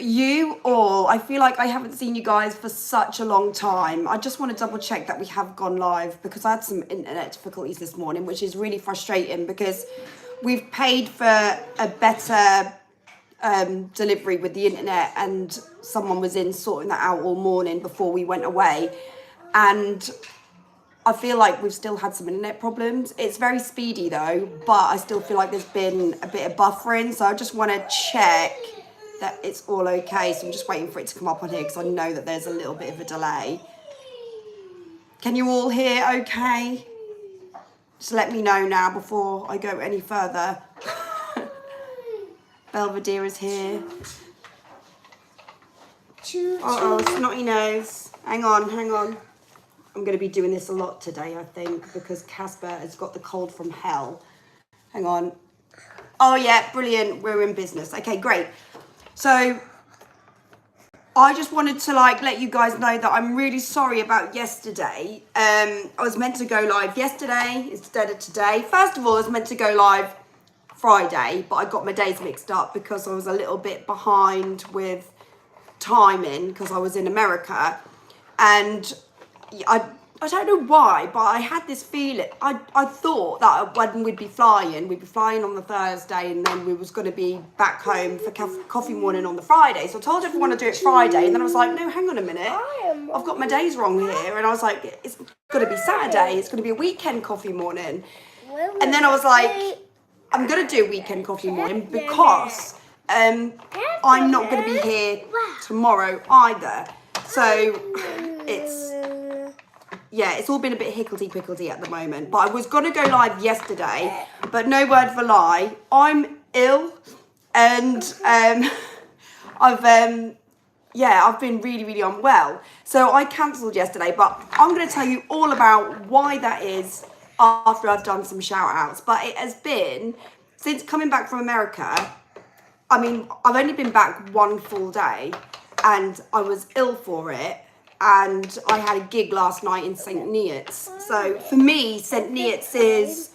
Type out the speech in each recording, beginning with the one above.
you all. I feel like I haven't seen you guys for such a long time. I just want to double check that we have gone live because I had some internet difficulties this morning, which is really frustrating because we've paid for a better delivery with the internet, and someone was in sorting that out all morning before we went away. And I feel like we've still had some internet problems. It's very speedy though, but I still feel like there's been a bit of buffering. So I just want to check that it's all okay. So I'm just waiting for it to come up on here because I know that there's a little bit of a delay. Can you all hear okay? Just let me know now before I go any further. Belvedere is here. Uh-oh, snotty nose. Hang on. I'm going to be doing this a lot today, I think, because Casper has got the cold from hell. Hang on. Oh, yeah, brilliant. We're in business. Okay, great. So I just wanted to let you guys know that I'm really sorry about yesterday. I was meant to go live yesterday instead of today. First of all, I was meant to go live Friday, but I got my days mixed up because I was a little bit behind with timing because I was in America. And I don't know why, but I had this feeling. I thought that when we'd be flying on the Thursday, and then we was going to be back home for coffee morning on the Friday. So I told everyone to do it Friday, and then I was like, no, hang on a minute, I've got my days wrong here. And I was like, it's going to be Saturday, it's going to be a weekend coffee morning. And then I was like, I'm going to do weekend coffee morning because I'm not going to be here tomorrow either. So it's all been a bit hickledy-pickledy at the moment. But I was going to go live yesterday, but no word of a lie, I'm ill, and I've been really, really unwell. So I cancelled yesterday, but I'm going to tell you all about why that is after I've done some shout-outs. But it has been, since coming back from America, I mean, I've only been back one full day, and I was ill for it. And I had a gig last night in St. Neots. So for me, St. Neots is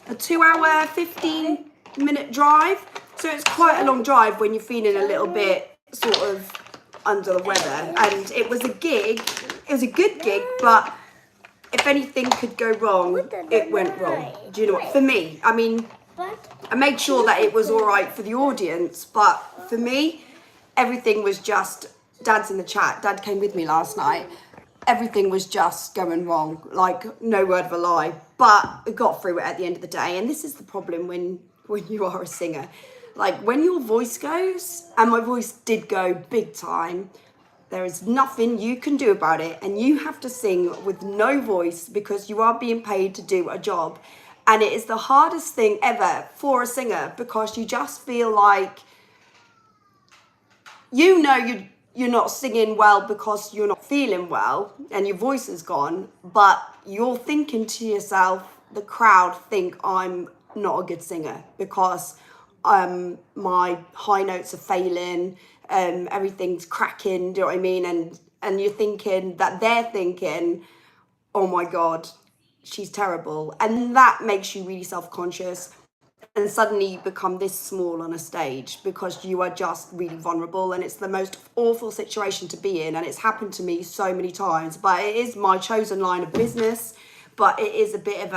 a 2-hour, 15-minute drive. So it's quite a long drive when you're feeling a little bit sort of under the weather. And it was a gig. It was a good gig, but if anything could go wrong, it went wrong. Do you know what? For me, I mean, I made sure that it was all right for the audience, but for me, everything was just... Dad's in the chat. Dad came with me last night. Everything was just going wrong, no word of a lie. But we got through it at the end of the day. And this is the problem when you are a singer. When your voice goes, and my voice did go big time, there is nothing you can do about it. And you have to sing with no voice because you are being paid to do a job. And it is the hardest thing ever for a singer because you just feel like, you're not singing well because you're not feeling well and your voice is gone, but you're thinking to yourself, the crowd think I'm not a good singer because my high notes are failing, everything's cracking, do you know what I mean? And you're thinking that they're thinking, oh my God, she's terrible. And that makes you really self-conscious. And suddenly you become this small on a stage because you are just really vulnerable, and it's the most awful situation to be in. And it's happened to me so many times, but it is my chosen line of business. But it is a bit of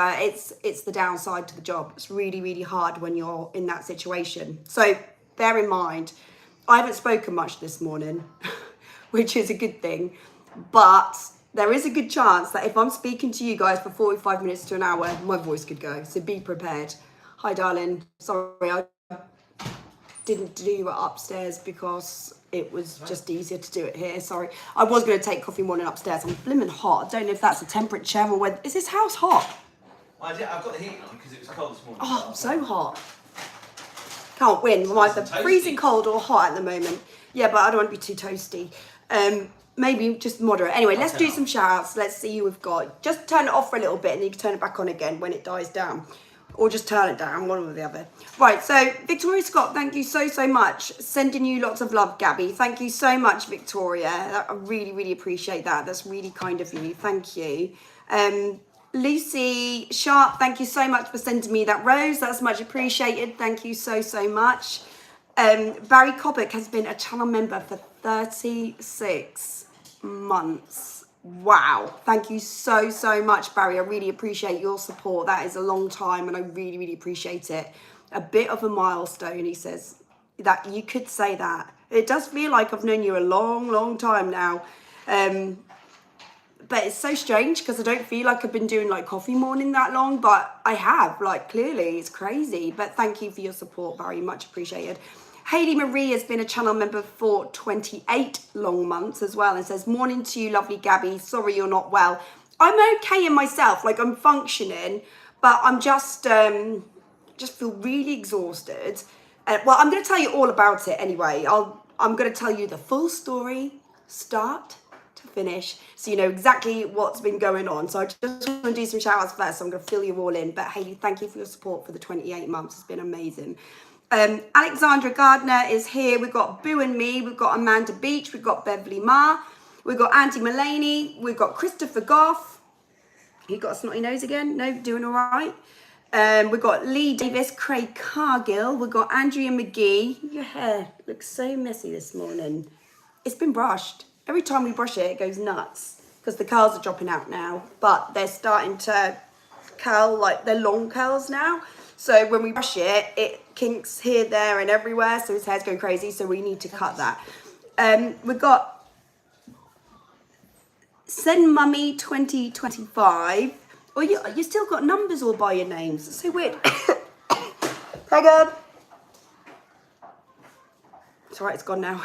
it's the downside to the job. It's really, really hard when you're in that situation. So bear in mind, I haven't spoken much this morning, which is a good thing. But there is a good chance that if I'm speaking to you guys for 45 minutes to an hour, my voice could go. So be prepared. Hi, darling. Sorry, I didn't do it upstairs because it was just easier to do it here. Sorry. I was going to take coffee morning upstairs. I'm blimmin' hot. I don't know if that's a temperature or whether... Is this house hot? I've got the heat on because it was cold this morning. Oh, I'm so hot. Can't win. I'm either freezing cold or hot at the moment. Yeah, but I don't want to be too toasty. Maybe just moderate. Anyway, let's do some shout-outs. Let's see who we've got. Just turn it off for a little bit and you can turn it back on again when it dies down. Or just turn it down, one or the other. Right, so Victoria Scott, thank you so, so much. Sending you lots of love, Gabby. Thank you so much, Victoria. I really, really appreciate that. That's really kind of you. Thank you. Lucy Sharp, thank you so much for sending me that rose. That's much appreciated. Thank you so, so much. Barry Cobbock has been a channel member for 36 months. Wow. Thank you so, so much, Barry. I really appreciate your support. That is a long time and I really, really appreciate it. A bit of a milestone, he says. That you could say that. It does feel like I've known you a long, long time now. But it's so strange because I don't feel like I've been doing like coffee morning that long, but I have, like, clearly. It's crazy. But thank you for your support, Barry. Much appreciated. Hayley Marie has been a channel member for 28 long months as well and says, morning to you, lovely Gabby. Sorry you're not well. I'm okay in myself, like I'm functioning, but I'm just feel really exhausted. Well, I'm going to tell you all about it anyway. I'm going to tell you the full story, start to finish, so you know exactly what's been going on. So I just want to do some shout outs first, so I'm going to fill you all in. But Hayley, thank you for your support for the 28 months. It's been amazing. Alexandra Gardner is here. We've got Boo and me. We've got Amanda Beach. We've got Beverly Ma. We've got Andy Mullaney. We've got Christopher Goff. He got a snotty nose again. No, doing all right. We've got Lee Davis, Craig Cargill. We've got Andrea McGee. Your hair looks so messy this morning. It's been brushed. Every time we brush it, it goes nuts because the curls are dropping out now. But they're starting to curl, like they're long curls now. So when we brush it, it kinks here, there, and everywhere. So his hair's going crazy. So we need to cut that. We've got Send Mummy 2025. Oh, you still got numbers all by your names. It's so weird. Hang on. It's all right, it's gone now.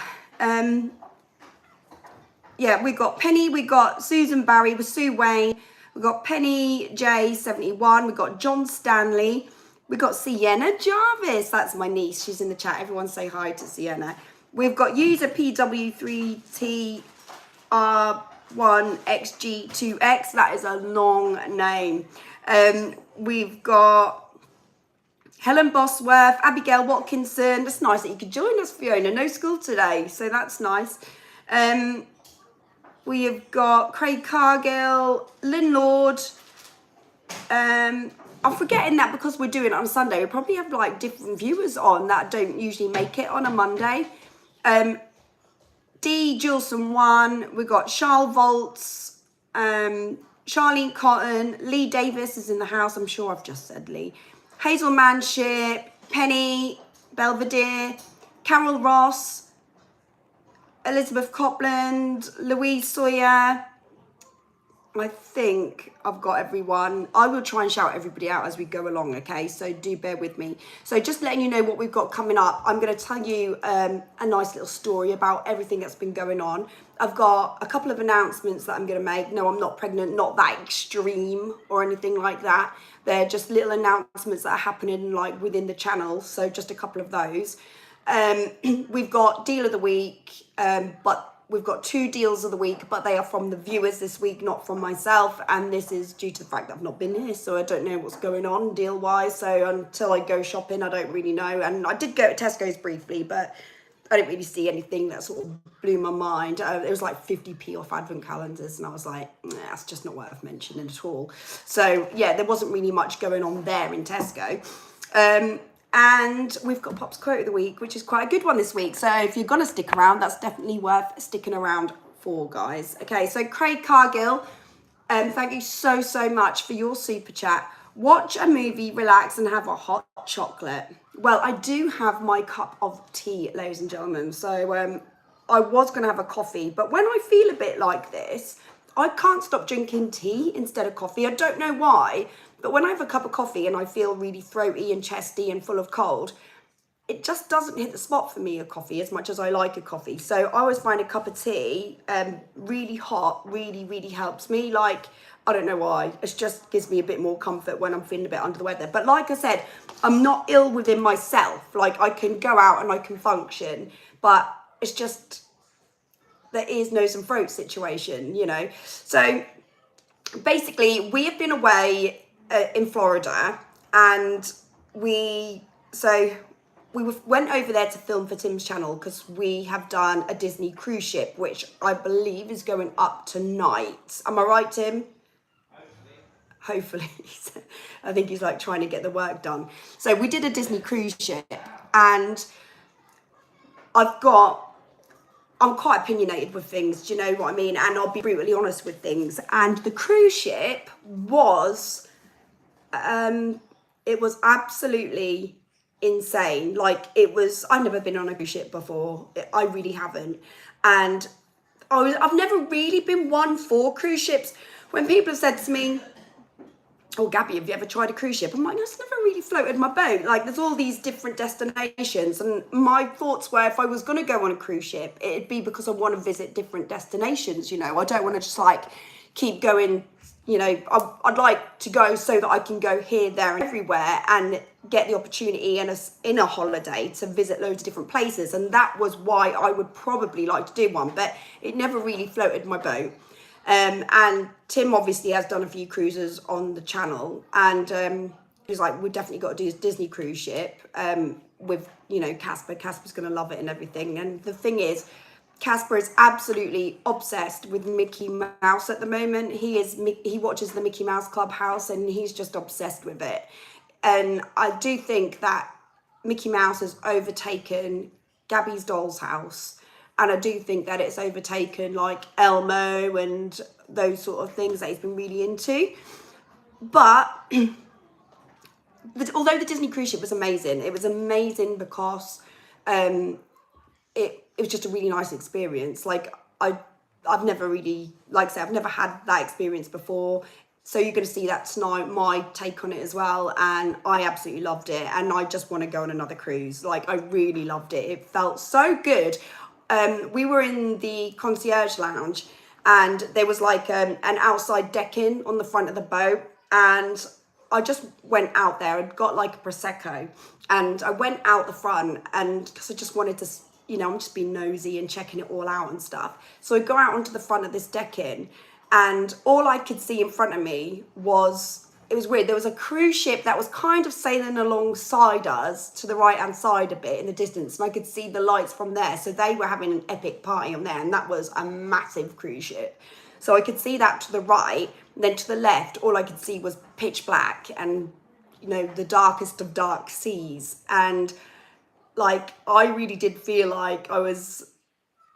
Yeah, we got Penny, we got Susan Barry with Sue Wayne. We got Penny J71. We got John Stanley. We got Sienna Jarvis. That's my niece. She's in the chat. Everyone say hi to Sienna. We've got user PW3TR1XG2X. That is a long name. We've got Helen Bosworth, Abigail Watkinson. That's nice that you could join us, Fiona. No school today, so that's nice. We have got Craig Cargill, Lynn Lord. I'm forgetting that because we're doing it on Sunday. We probably have like different viewers on that don't usually make it on a Monday. D. Jilson 1. We've got Charles Volts, Charlene Cotton, Lee Davis is in the house. I'm sure I've just said Lee. Hazel Manship, Penny Belvedere, Carol Ross, Elizabeth Copland, Louise Sawyer. I think I've got everyone. I will try and shout everybody out as we go along, okay? So do bear with me. So just letting you know what we've got coming up, I'm going to tell you a nice little story about everything that's been going on. I've got a couple of announcements that I'm going to make. No, I'm not pregnant, not that extreme or anything like that. They're just little announcements that are happening like within the channel. So just a couple of those. We've got Deal of the Week, but we've got 2 deals of the week, but they are from the viewers this week, not from myself. And this is due to the fact that I've not been here, so I don't know what's going on deal-wise. So until I go shopping, I don't really know. And I did go to Tesco's briefly, but I didn't really see anything that sort of blew my mind. It was like 50p off advent calendars, and I was like, nah, that's just not worth mentioning at all. So yeah, there wasn't really much going on there in Tesco. And we've got Pop's Quote of the Week, which is quite a good one this week. So if you're going to stick around, that's definitely worth sticking around for, guys. Okay, so Craig Cargill, thank you so, so much for your super chat. Watch a movie, relax, and have a hot chocolate. Well, I do have my cup of tea, ladies and gentlemen. So I was going to have a coffee, but when I feel a bit like this, I can't stop drinking tea instead of coffee. I don't know why. But when I have a cup of coffee and I feel really throaty and chesty and full of cold, it just doesn't hit the spot for me, a coffee, as much as I like a coffee. So I always find a cup of tea really hot, really, really helps me. Like, I don't know why. It just gives me a bit more comfort when I'm feeling a bit under the weather. But like I said, I'm not ill within myself. Like, I can go out and I can function. But it's just the ears, nose and throat situation, you know. So basically, we have been away in Florida, and we went over there to film for Tim's channel because we have done a Disney cruise ship, which I believe is going up tonight. Am I right, Tim? Hopefully. I think he's like trying to get the work done. So we did a Disney cruise ship, and I'm quite opinionated with things, do you know what I mean? And I'll be brutally honest with things. And the cruise ship was, it was absolutely insane. Like I've never been on a cruise ship before. I really haven't. And I've never really been one for cruise ships. When people have said to me, oh, Gabby, have you ever tried a cruise ship? I'm like, no, it's never really floated my boat. Like, there's all these different destinations. And my thoughts were, if I was going to go on a cruise ship, it'd be because I want to visit different destinations, you know. I don't want to just, like, keep going, you know. I'd like to go so that I can go here, there, and everywhere and get the opportunity in a holiday to visit loads of different places. And that was why I would probably like to do one. But it never really floated my boat. And Tim obviously has done a few cruises on the channel, and he's like, we've definitely got to do a Disney cruise ship with, you know, Casper. Casper's going to love it and everything. And the thing is, Casper is absolutely obsessed with Mickey Mouse at the moment. He watches the Mickey Mouse Clubhouse and he's just obsessed with it. And I do think that Mickey Mouse has overtaken Gabby's Doll's House. And I do think that it's overtaken like Elmo and those sort of things that he's been really into. But although the Disney cruise ship was amazing, it was amazing because it was just a really nice experience. Like I've never really, like I said, I've never had that experience before. So you're going to see that tonight, my take on it as well. And I absolutely loved it. And I just want to go on another cruise. Like, I really loved it. It felt so good. We were in the concierge lounge and there was like an outside decking on the front of the boat, and I just went out there and got like a Prosecco, and I went out the front, and because I just wanted to, you know, I'm just being nosy and checking it all out and stuff. So I go out onto the front of this decking, and all I could see in front of me was, it was weird. There was a cruise ship that was kind of sailing alongside us to the right hand side a bit in the distance, and I could see the lights from there. So they were having an epic party on there, and that was a massive cruise ship. So I could see that to the right, and then to the left, all I could see was pitch black and, you know, the darkest of dark seas. And like, I really did feel like I was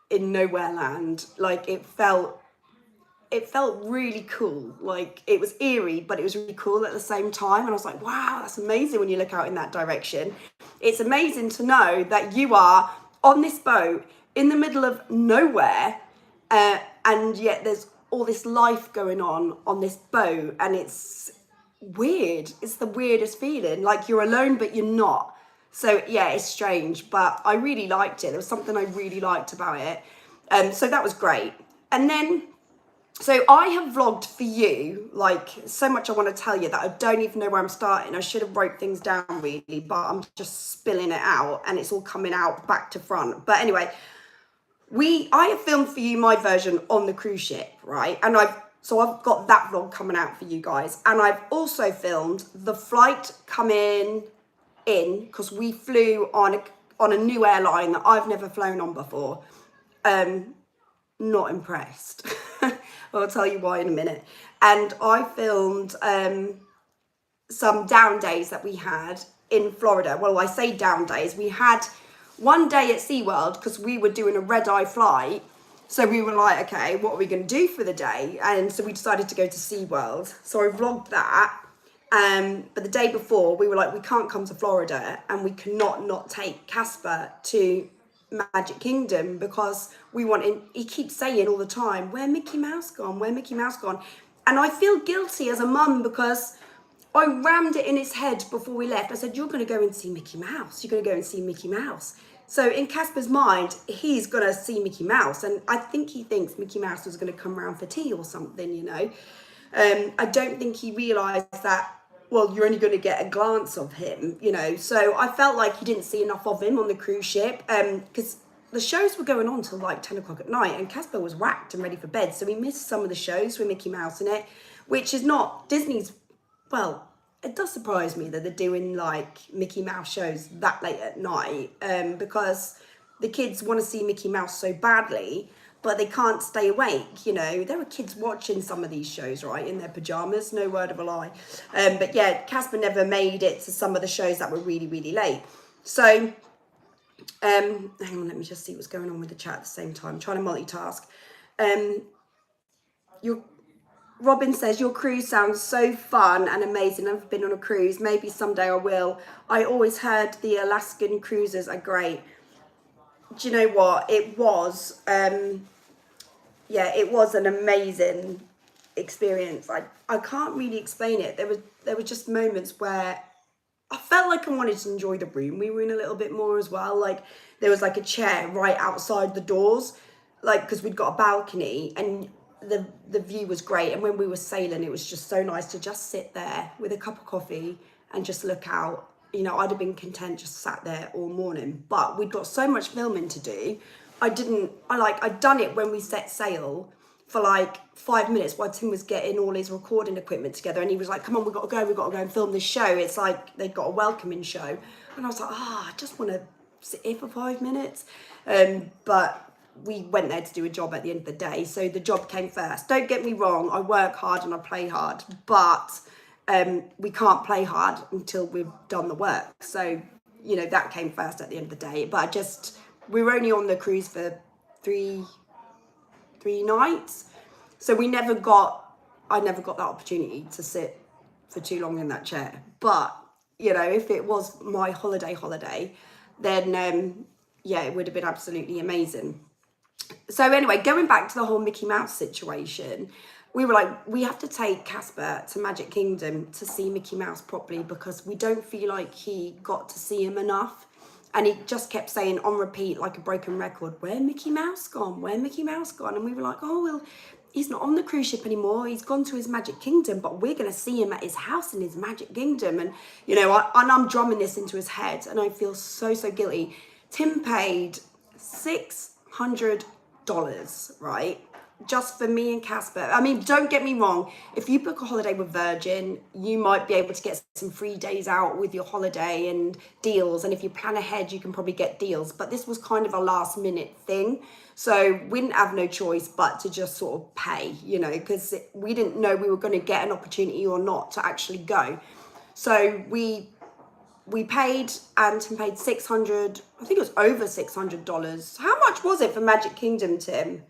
in nowhere land. Like, it felt really cool. Like, it was eerie, but it was really cool at the same time. And I was like, wow, that's amazing when you look out in that direction. It's amazing to know that you are on this boat in the middle of nowhere, and yet there's all this life going on this boat, and it's weird. It's the weirdest feeling. Like, you're alone, but you're not. So yeah, it's strange, but I really liked it. There was something I really liked about it. So that was great. And then, so I have vlogged for you, like, so much I want to tell you that I don't even know where I'm starting. I should have wrote things down really, but I'm just spilling it out and it's all coming out back to front. But anyway, I have filmed for you my version on the cruise ship, right? And I've got that vlog coming out for you guys. And I've also filmed the flight coming in, because we flew on a new airline that I've never flown on before. Not impressed. I'll tell you why in a minute. And I filmed some down days that we had in Florida. Well, I say down days. We had one day at SeaWorld because we were doing a red-eye flight. So we were like, okay, what are we going to do for the day? And so we decided to go to SeaWorld. So I vlogged that. But the day before, we were like, we can't come to Florida and we cannot not take Casper to Magic Kingdom, because he keeps saying all the time, where Mickey Mouse gone, where Mickey Mouse gone? And I feel guilty as a mum because I rammed it in his head before we left. I said, you're going to go and see Mickey Mouse. You're going to go and see Mickey Mouse. So in Casper's mind, he's going to see Mickey Mouse. And I think he thinks Mickey Mouse was going to come around for tea or something, you know. I don't think he realised that, well, you're only going to get a glance of him, you know. So I felt like he didn't see enough of him on the cruise ship, because the shows were going on till like 10 o'clock at night and Casper was whacked and ready for bed. So we missed some of the shows with Mickey Mouse in it, which is not Disney's. Well, it does surprise me that they're doing like Mickey Mouse shows that late at night, because the kids want to see Mickey Mouse so badly, but they can't stay awake, you know. There were kids watching some of these shows, right, in their pajamas, no word of a lie. But yeah, Casper never made it to some of the shows that were really, really late. So Hang on, let me just see what's going on with the chat at the same time. I'm trying to multitask. Robin says, your cruise sounds so fun and amazing. I've been on a cruise. Maybe someday I will. I always heard the Alaskan cruises are great. Do you know what? It was, it was an amazing experience. I can't really explain it. There were just moments where I felt like I wanted to enjoy the room we were in a little bit more as well. Like there was like a chair right outside the doors, like because we'd got a balcony and the view was great. And when we were sailing, it was just so nice to just sit there with a cup of coffee and just look out. You know, I'd have been content just sat there all morning, but we'd got so much filming to do. I'd done it when we set sail for like 5 minutes while Tim was getting all his recording equipment together, and he was like, come on, we've got to go and film this show. It's like they'd got a welcoming show, and I was like, I just want to sit here for 5 minutes. But we went there to do a job at the end of the day, so the job came first. Don't get me wrong, I work hard and I play hard, but we can't play hard until we've done the work. So, you know, that came first at the end of the day. But we were only on the cruise for three nights, so I never got that opportunity to sit for too long in that chair. But you know, if it was my holiday, then it would have been absolutely amazing. So anyway, going back to the whole Mickey Mouse situation, we were like, we have to take Casper to Magic Kingdom to see Mickey Mouse properly, because we don't feel like he got to see him enough. And he just kept saying on repeat, like a broken record, where Mickey Mouse gone? Where Mickey Mouse gone? And we were like, oh, well, he's not on the cruise ship anymore. He's gone to his Magic Kingdom, but we're going to see him at his house in his Magic Kingdom. And, you know, I'm drumming this into his head, and I feel so, so guilty. Tim paid $600, right? Just for me and Casper. I mean, don't get me wrong. If you book a holiday with Virgin, you might be able to get some free days out with your holiday and deals. And if you plan ahead, you can probably get deals. But this was kind of a last minute thing. So we didn't have no choice but to just sort of pay, you know, because we didn't know we were going to get an opportunity or not to actually go. So we paid, and Tim paid $600. I think it was over $600. How much was it for Magic Kingdom, Tim?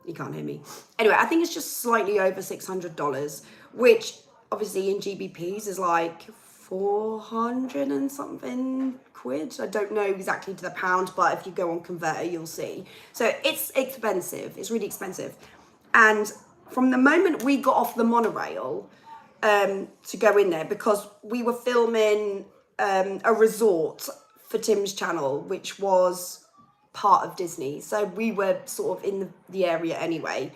You can't hear me. Anyway, I think it's just slightly over $600, which obviously in GBPs is like 400 and something quid. I don't know exactly to the pound, but if you go on Converter, you'll see. So it's expensive. It's really expensive. And from the moment we got off the monorail to go in there, because we were filming a resort for Tim's channel, which was part of Disney, so we were sort of in the area anyway.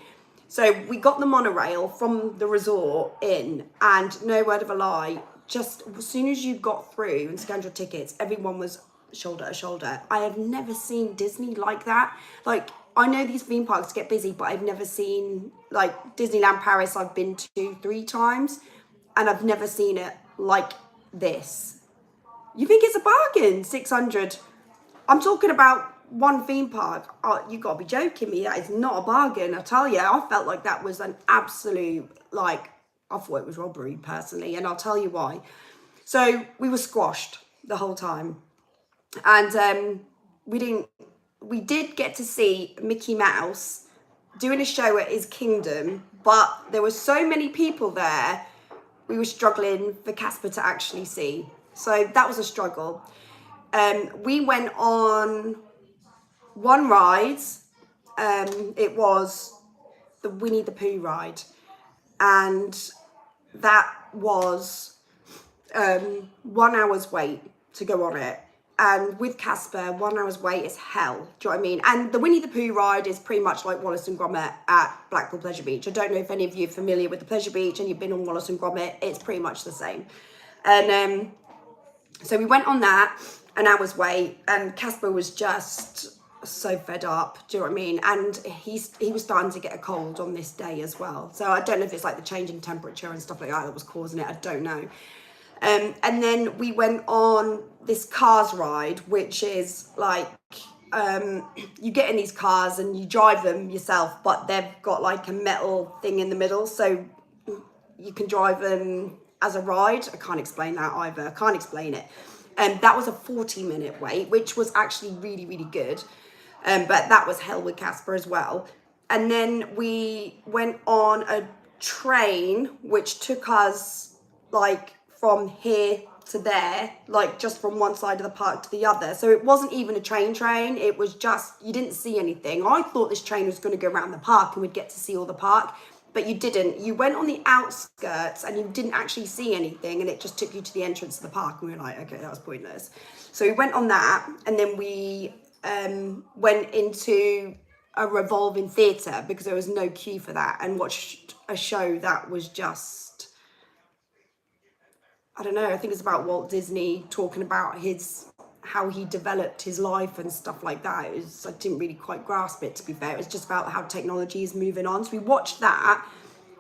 So we got the monorail from the resort in, and no word of a lie, just as soon as you got through and scanned your tickets, everyone was shoulder to shoulder. I have never seen Disney like that. Like, I know these theme parks get busy, but I've never seen, like, Disneyland Paris I've been to 3 times, and I've never seen it like this. You think it's a bargain? 600. I'm talking about one theme park. Oh, you gotta be joking me. That is not a bargain. I tell you, I felt like that was an absolute, like, I thought it was robbery personally, and I'll tell you why. So we were squashed the whole time, and we did get to see Mickey Mouse doing a show at his kingdom, but there were so many people there, we were struggling for Casper to actually see. So that was a struggle. We went on one ride. It was the Winnie the Pooh ride, and that was 1 hour's wait to go on it. And with Casper, 1 hour's wait is hell. Do you know what I mean? And the Winnie the Pooh ride is pretty much like Wallace and Gromit at Blackpool Pleasure Beach. I don't know if any of you are familiar with the Pleasure Beach and you've been on Wallace and Gromit. It's pretty much the same. And so we went on that, an hour's wait, and Casper was just so fed up. Do you know what I mean? And he was starting to get a cold on this day as well. So I don't know if it's like the change in temperature and stuff like that was causing it. I don't know. And then we went on this Cars ride, which is like, you get in these cars and you drive them yourself, but they've got like a metal thing in the middle, so you can drive them as a ride. I can't explain that either. I can't explain it. And that was a 40-minute wait, which was actually really, really good. But that was hell with Casper as well. And then we went on a train, which took us like from here to there, like just from one side of the park to the other. So it wasn't even a train. It was just, you didn't see anything. I thought this train was going to go around the park and we'd get to see all the park, but you didn't. You went on the outskirts and you didn't actually see anything, and it just took you to the entrance of the park, and we were like, okay, that was pointless. So we went on that, and then we went into a revolving theatre because there was no queue for that, and watched a show that was just, I don't know, I think it's about Walt Disney talking about how he developed his life and stuff like that. I didn't really quite grasp it, to be fair. It was just about how technology is moving on. So we watched that.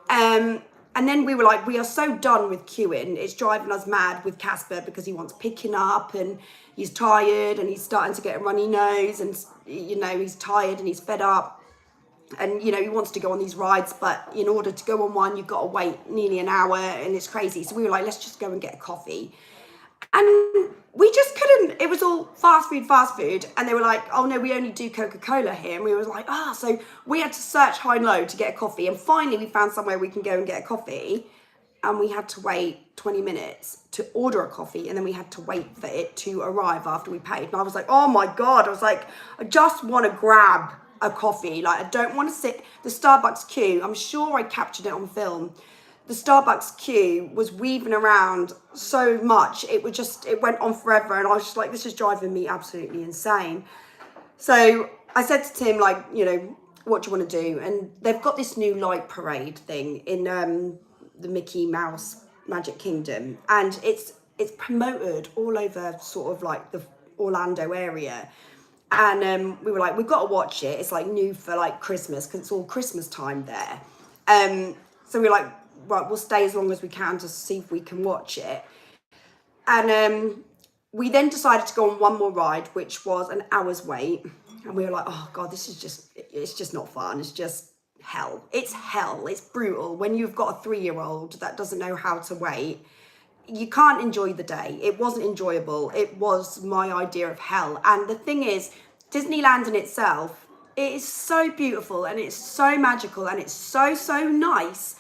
And then we were like, we are so done with queuing. It's driving us mad with Casper because he wants picking up and he's tired and he's starting to get a runny nose and, you know, he's tired and he's fed up. And, you know, he wants to go on these rides, but in order to go on one, you've got to wait nearly an hour and it's crazy. So we were like, let's just go and get a coffee. And we just couldn't, it was all fast food. And they were like, oh no, we only do Coca-Cola here. And we were like, so we had to search high and low to get a coffee. And finally we found somewhere we can go and get a coffee. And we had to wait 20 minutes to order a coffee. And then we had to wait for it to arrive after we paid. And I was like, oh my God. I was like, I just want to grab a coffee. Like, I don't want to sit the Starbucks queue. I'm sure I captured it on film. The Starbucks queue was weaving around so much. It went on forever. And I was just like, this is driving me absolutely insane. So I said to Tim, like, you know, what do you want to do? And they've got this new light parade thing in the Mickey Mouse Magic Kingdom. And it's promoted all over sort of like the Orlando area. And we were like, we've got to watch it. It's like new for like Christmas because it's all Christmas time there. So we were like, right, we'll stay as long as we can to see if we can watch it. And we then decided to go on one more ride, which was an hour's wait. And we were like, oh God, it's just not fun. It's just hell. It's hell. It's brutal. When you've got a 3-year-old that doesn't know how to wait, you can't enjoy the day. It wasn't enjoyable. It was my idea of hell. And the thing is, Disneyland in itself, it is so beautiful and it's so magical and it's so, so nice.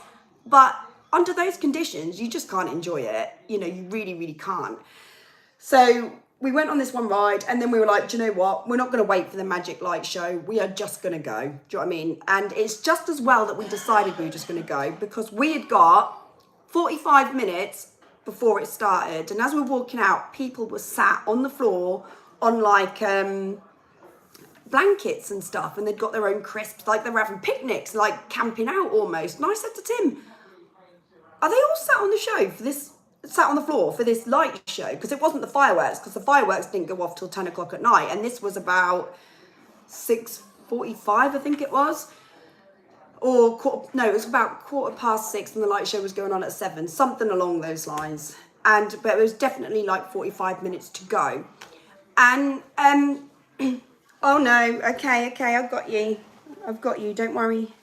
But under those conditions, you just can't enjoy it. You know, you really, really can't. So we went on this one ride and then we were like, do you know what? We're not going to wait for the magic light show. We are just going to go. Do you know what I mean? And it's just as well that we decided we were just going to go because we had got 45 minutes before it started. And as we were walking out, people were sat on the floor on like blankets and stuff. And they'd got their own crisps, like they were having picnics, like camping out almost. And I said to Tim, are they all sat on the show for this, sat on the floor for this light show? Because it wasn't the fireworks, because the fireworks didn't go off till 10 o'clock at night. And this was about 6:45, I think it was. It was about 6:15 and the light show was going on at 7, something along those lines. But it was definitely like 45 minutes to go. And, oh no, okay, I've got you, don't worry.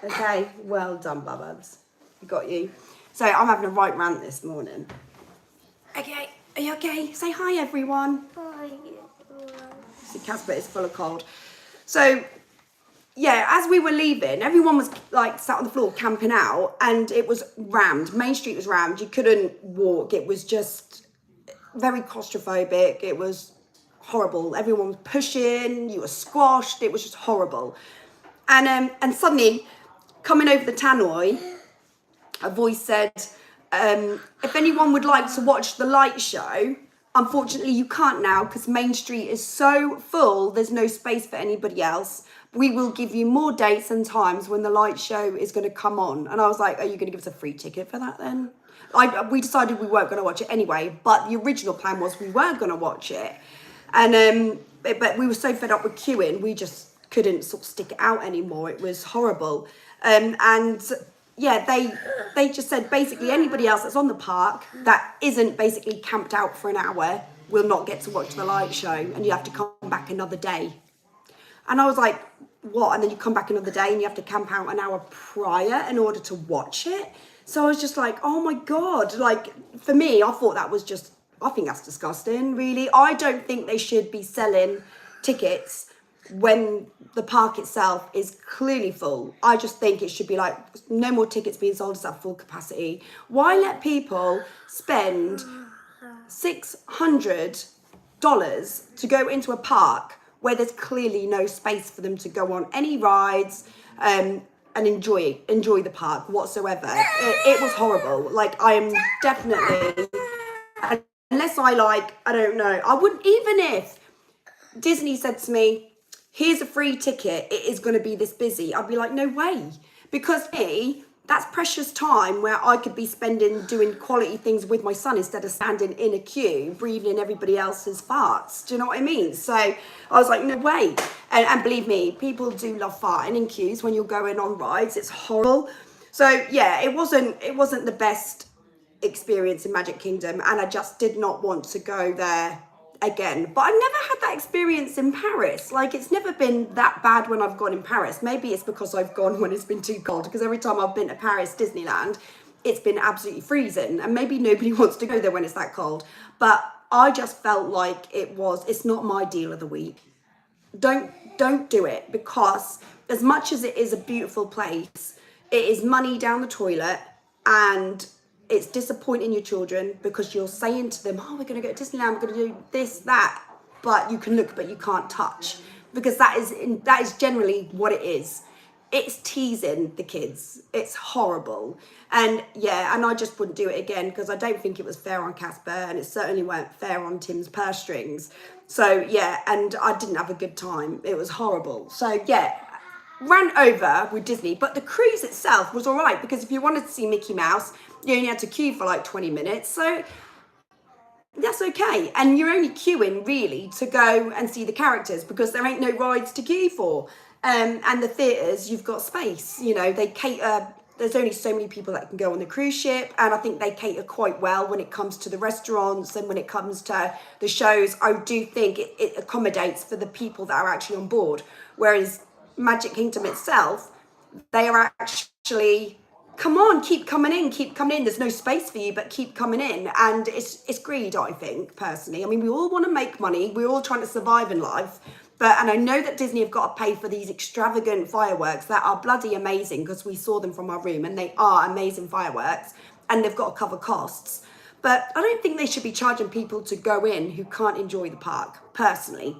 Okay, well done, Bubbs. I got you. So I'm having a right rant this morning. Okay, are you okay? Say hi, everyone. Hi. See, Casper is full of cold. So, yeah, as we were leaving, everyone was like sat on the floor camping out and it was rammed. Main Street was rammed. You couldn't walk. It was just very claustrophobic. It was horrible. Everyone was pushing. You were squashed. It was just horrible. And suddenly, coming over the tannoy, a voice said, if anyone would like to watch the light show, unfortunately you can't now because Main Street is so full, there's no space for anybody else. We will give you more dates and times when the light show is going to come on. And I was like, are you going to give us a free ticket for that then? We decided we weren't going to watch it anyway, but the original plan was we were going to watch it. And but we were so fed up with queuing, we just couldn't sort of stick it out anymore. It was horrible. And yeah, they just said basically anybody else that's on the park that isn't basically camped out for an hour will not get to watch the light show and you have to come back another day. And I was like, what? And then you come back another day and you have to camp out an hour prior in order to watch it? So I was just like, oh my God. Like, for me, I thought that was just, I think that's disgusting, really. I don't think they should be selling tickets when the park itself is clearly full. I just think it should be like, no more tickets being sold at full capacity. Why let people spend $600 to go into a park where there's clearly no space for them to go on any rides and enjoy the park whatsoever? It was horrible. Like, I am definitely, unless I don't know, I wouldn't, even if Disney said to me, here's a free ticket, it is going to be this busy, I'd be like, no way. Because that's precious time where I could be spending doing quality things with my son instead of standing in a queue, breathing in everybody else's farts. Do you know what I mean? So I was like, no way. And believe me, people do love farting in queues when you're going on rides. It's horrible. So yeah, it wasn't the best experience in Magic Kingdom, and I just did not want to go there again. But I've never had that experience in Paris. Like, it's never been that bad when I've gone in Paris. Maybe it's because I've gone when it's been too cold, because every time I've been to Paris Disneyland, it's been absolutely freezing, and maybe nobody wants to go there when it's that cold. But I just felt like it's not my deal of the week. Don't do it, because as much as it is a beautiful place, it is money down the toilet, and it's disappointing your children because you're saying to them, oh, we're going to go to Disneyland, we're going to do this, that, but you can look, but you can't touch, because that is generally what it is. It's teasing the kids. It's horrible. And yeah, and I just wouldn't do it again, because I don't think it was fair on Casper, and it certainly weren't fair on Tim's purse strings. So yeah, and I didn't have a good time. It was horrible. So yeah, ran over with Disney, but the cruise itself was all right, because if you wanted to see Mickey Mouse, you only had to queue for like 20 minutes. So that's okay. And you're only queuing really to go and see the characters, because there ain't no rides to queue for. And the theatres, you've got space. You know, they cater, there's only so many people that can go on the cruise ship, and I think they cater quite well when it comes to the restaurants and when it comes to the shows. I do think it accommodates for the people that are actually on board. Whereas Magic Kingdom itself, they are actually, come on, keep coming in. There's no space for you, but keep coming in. And it's greed, I think, personally. I mean, we all want to make money. We're all trying to survive in life. And I know that Disney have got to pay for these extravagant fireworks that are bloody amazing, because we saw them from our room, and they are amazing fireworks, and they've got to cover costs. But I don't think they should be charging people to go in who can't enjoy the park, personally.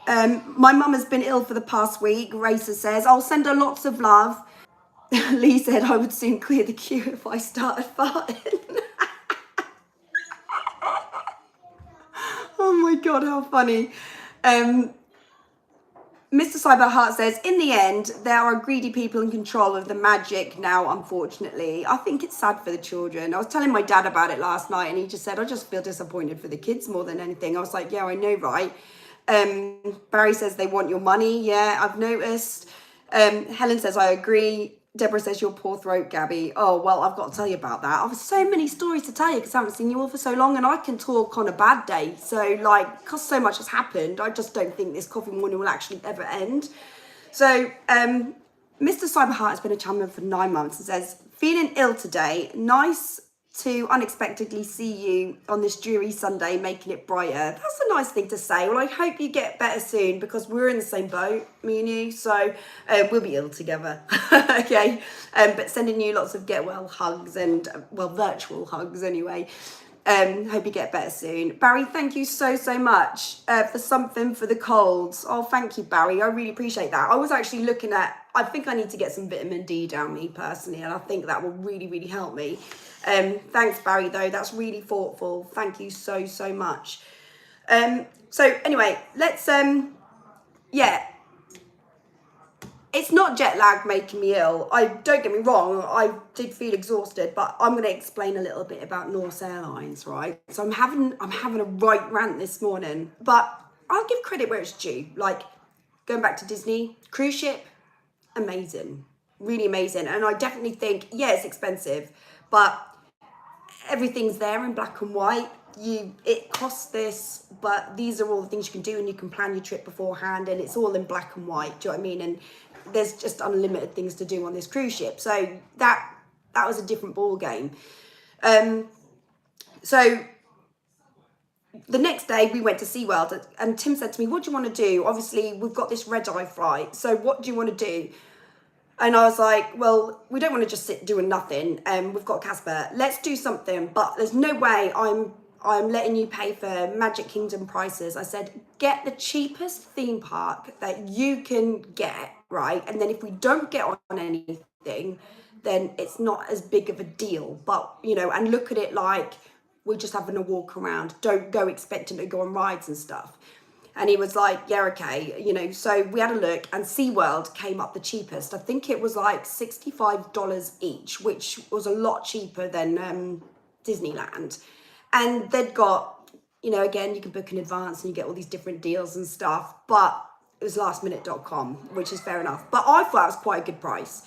My mum has been ill for the past week. Racer says, I'll send her lots of love. Lee said, I would soon clear the queue if I started farting. Oh my God, how funny. Mr. Cyberheart says, in the end, there are greedy people in control of the magic now, unfortunately. I think it's sad for the children. I was telling my dad about it last night, and he just said, I just feel disappointed for the kids more than anything. I was like, yeah, I know, right? Barry says they want your money. Yeah, I've noticed. Helen says, I agree. Deborah says, your poor throat, Gabby. Oh, well, I've got to tell you about that. I've so many stories to tell you, because I haven't seen you all for so long, and I can talk on a bad day. So, like, because so much has happened, I just don't think this coffee morning will actually ever end. So, Mr. Cyberheart has been a channel for 9 months and says, feeling ill today. Nice to unexpectedly see you on this dreary Sunday, making it brighter. That's a nice thing to say. Well, I hope you get better soon, because we're in the same boat, me and you, so we'll be ill together. Okay, but sending you lots of get well hugs, and well, virtual hugs anyway. Hope you get better soon. Barry, thank you so much for something for the colds. Oh, thank you, Barry. I really appreciate that. I was actually looking at, I think I need to get some vitamin D down me personally, and I think that will really help me. Thanks, Barry, though. That's really thoughtful. Thank you so much. So anyway, let's, yeah. It's not jet lag making me ill. Don't get me wrong, I did feel exhausted, but I'm going to explain a little bit about Norse Airlines, right? So I'm having a right rant this morning, but I'll give credit where it's due. Like, going back to Disney, cruise ship, amazing, really amazing. And I definitely think, yeah, it's expensive, but everything's there in black and white. It costs this, but these are all the things you can do, and you can plan your trip beforehand, and it's all in black and white. Do you know what I mean? And there's just unlimited things to do on this cruise ship. So that that was a different ball game. So the next day we went to SeaWorld, and Tim said to me, what do you want to do? Obviously, we've got this red-eye flight, so what do you want to do? And I was like, well, we don't want to just sit doing nothing. We've got Casper. Let's do something, but there's no way I'm letting you pay for Magic Kingdom prices. I said, get the cheapest theme park that you can get, right? And then if we don't get on anything, then it's not as big of a deal. But, you know, and look at it like we're just having a walk around. Don't go expecting to go on rides and stuff. And he was like, yeah, okay, you know. So we had a look, and SeaWorld came up the cheapest. I think it was like $65 each, which was a lot cheaper than Disneyland. And they'd got, you know, again, you can book in advance and you get all these different deals and stuff, but it was lastminute.com, which is fair enough. But I thought it was quite a good price.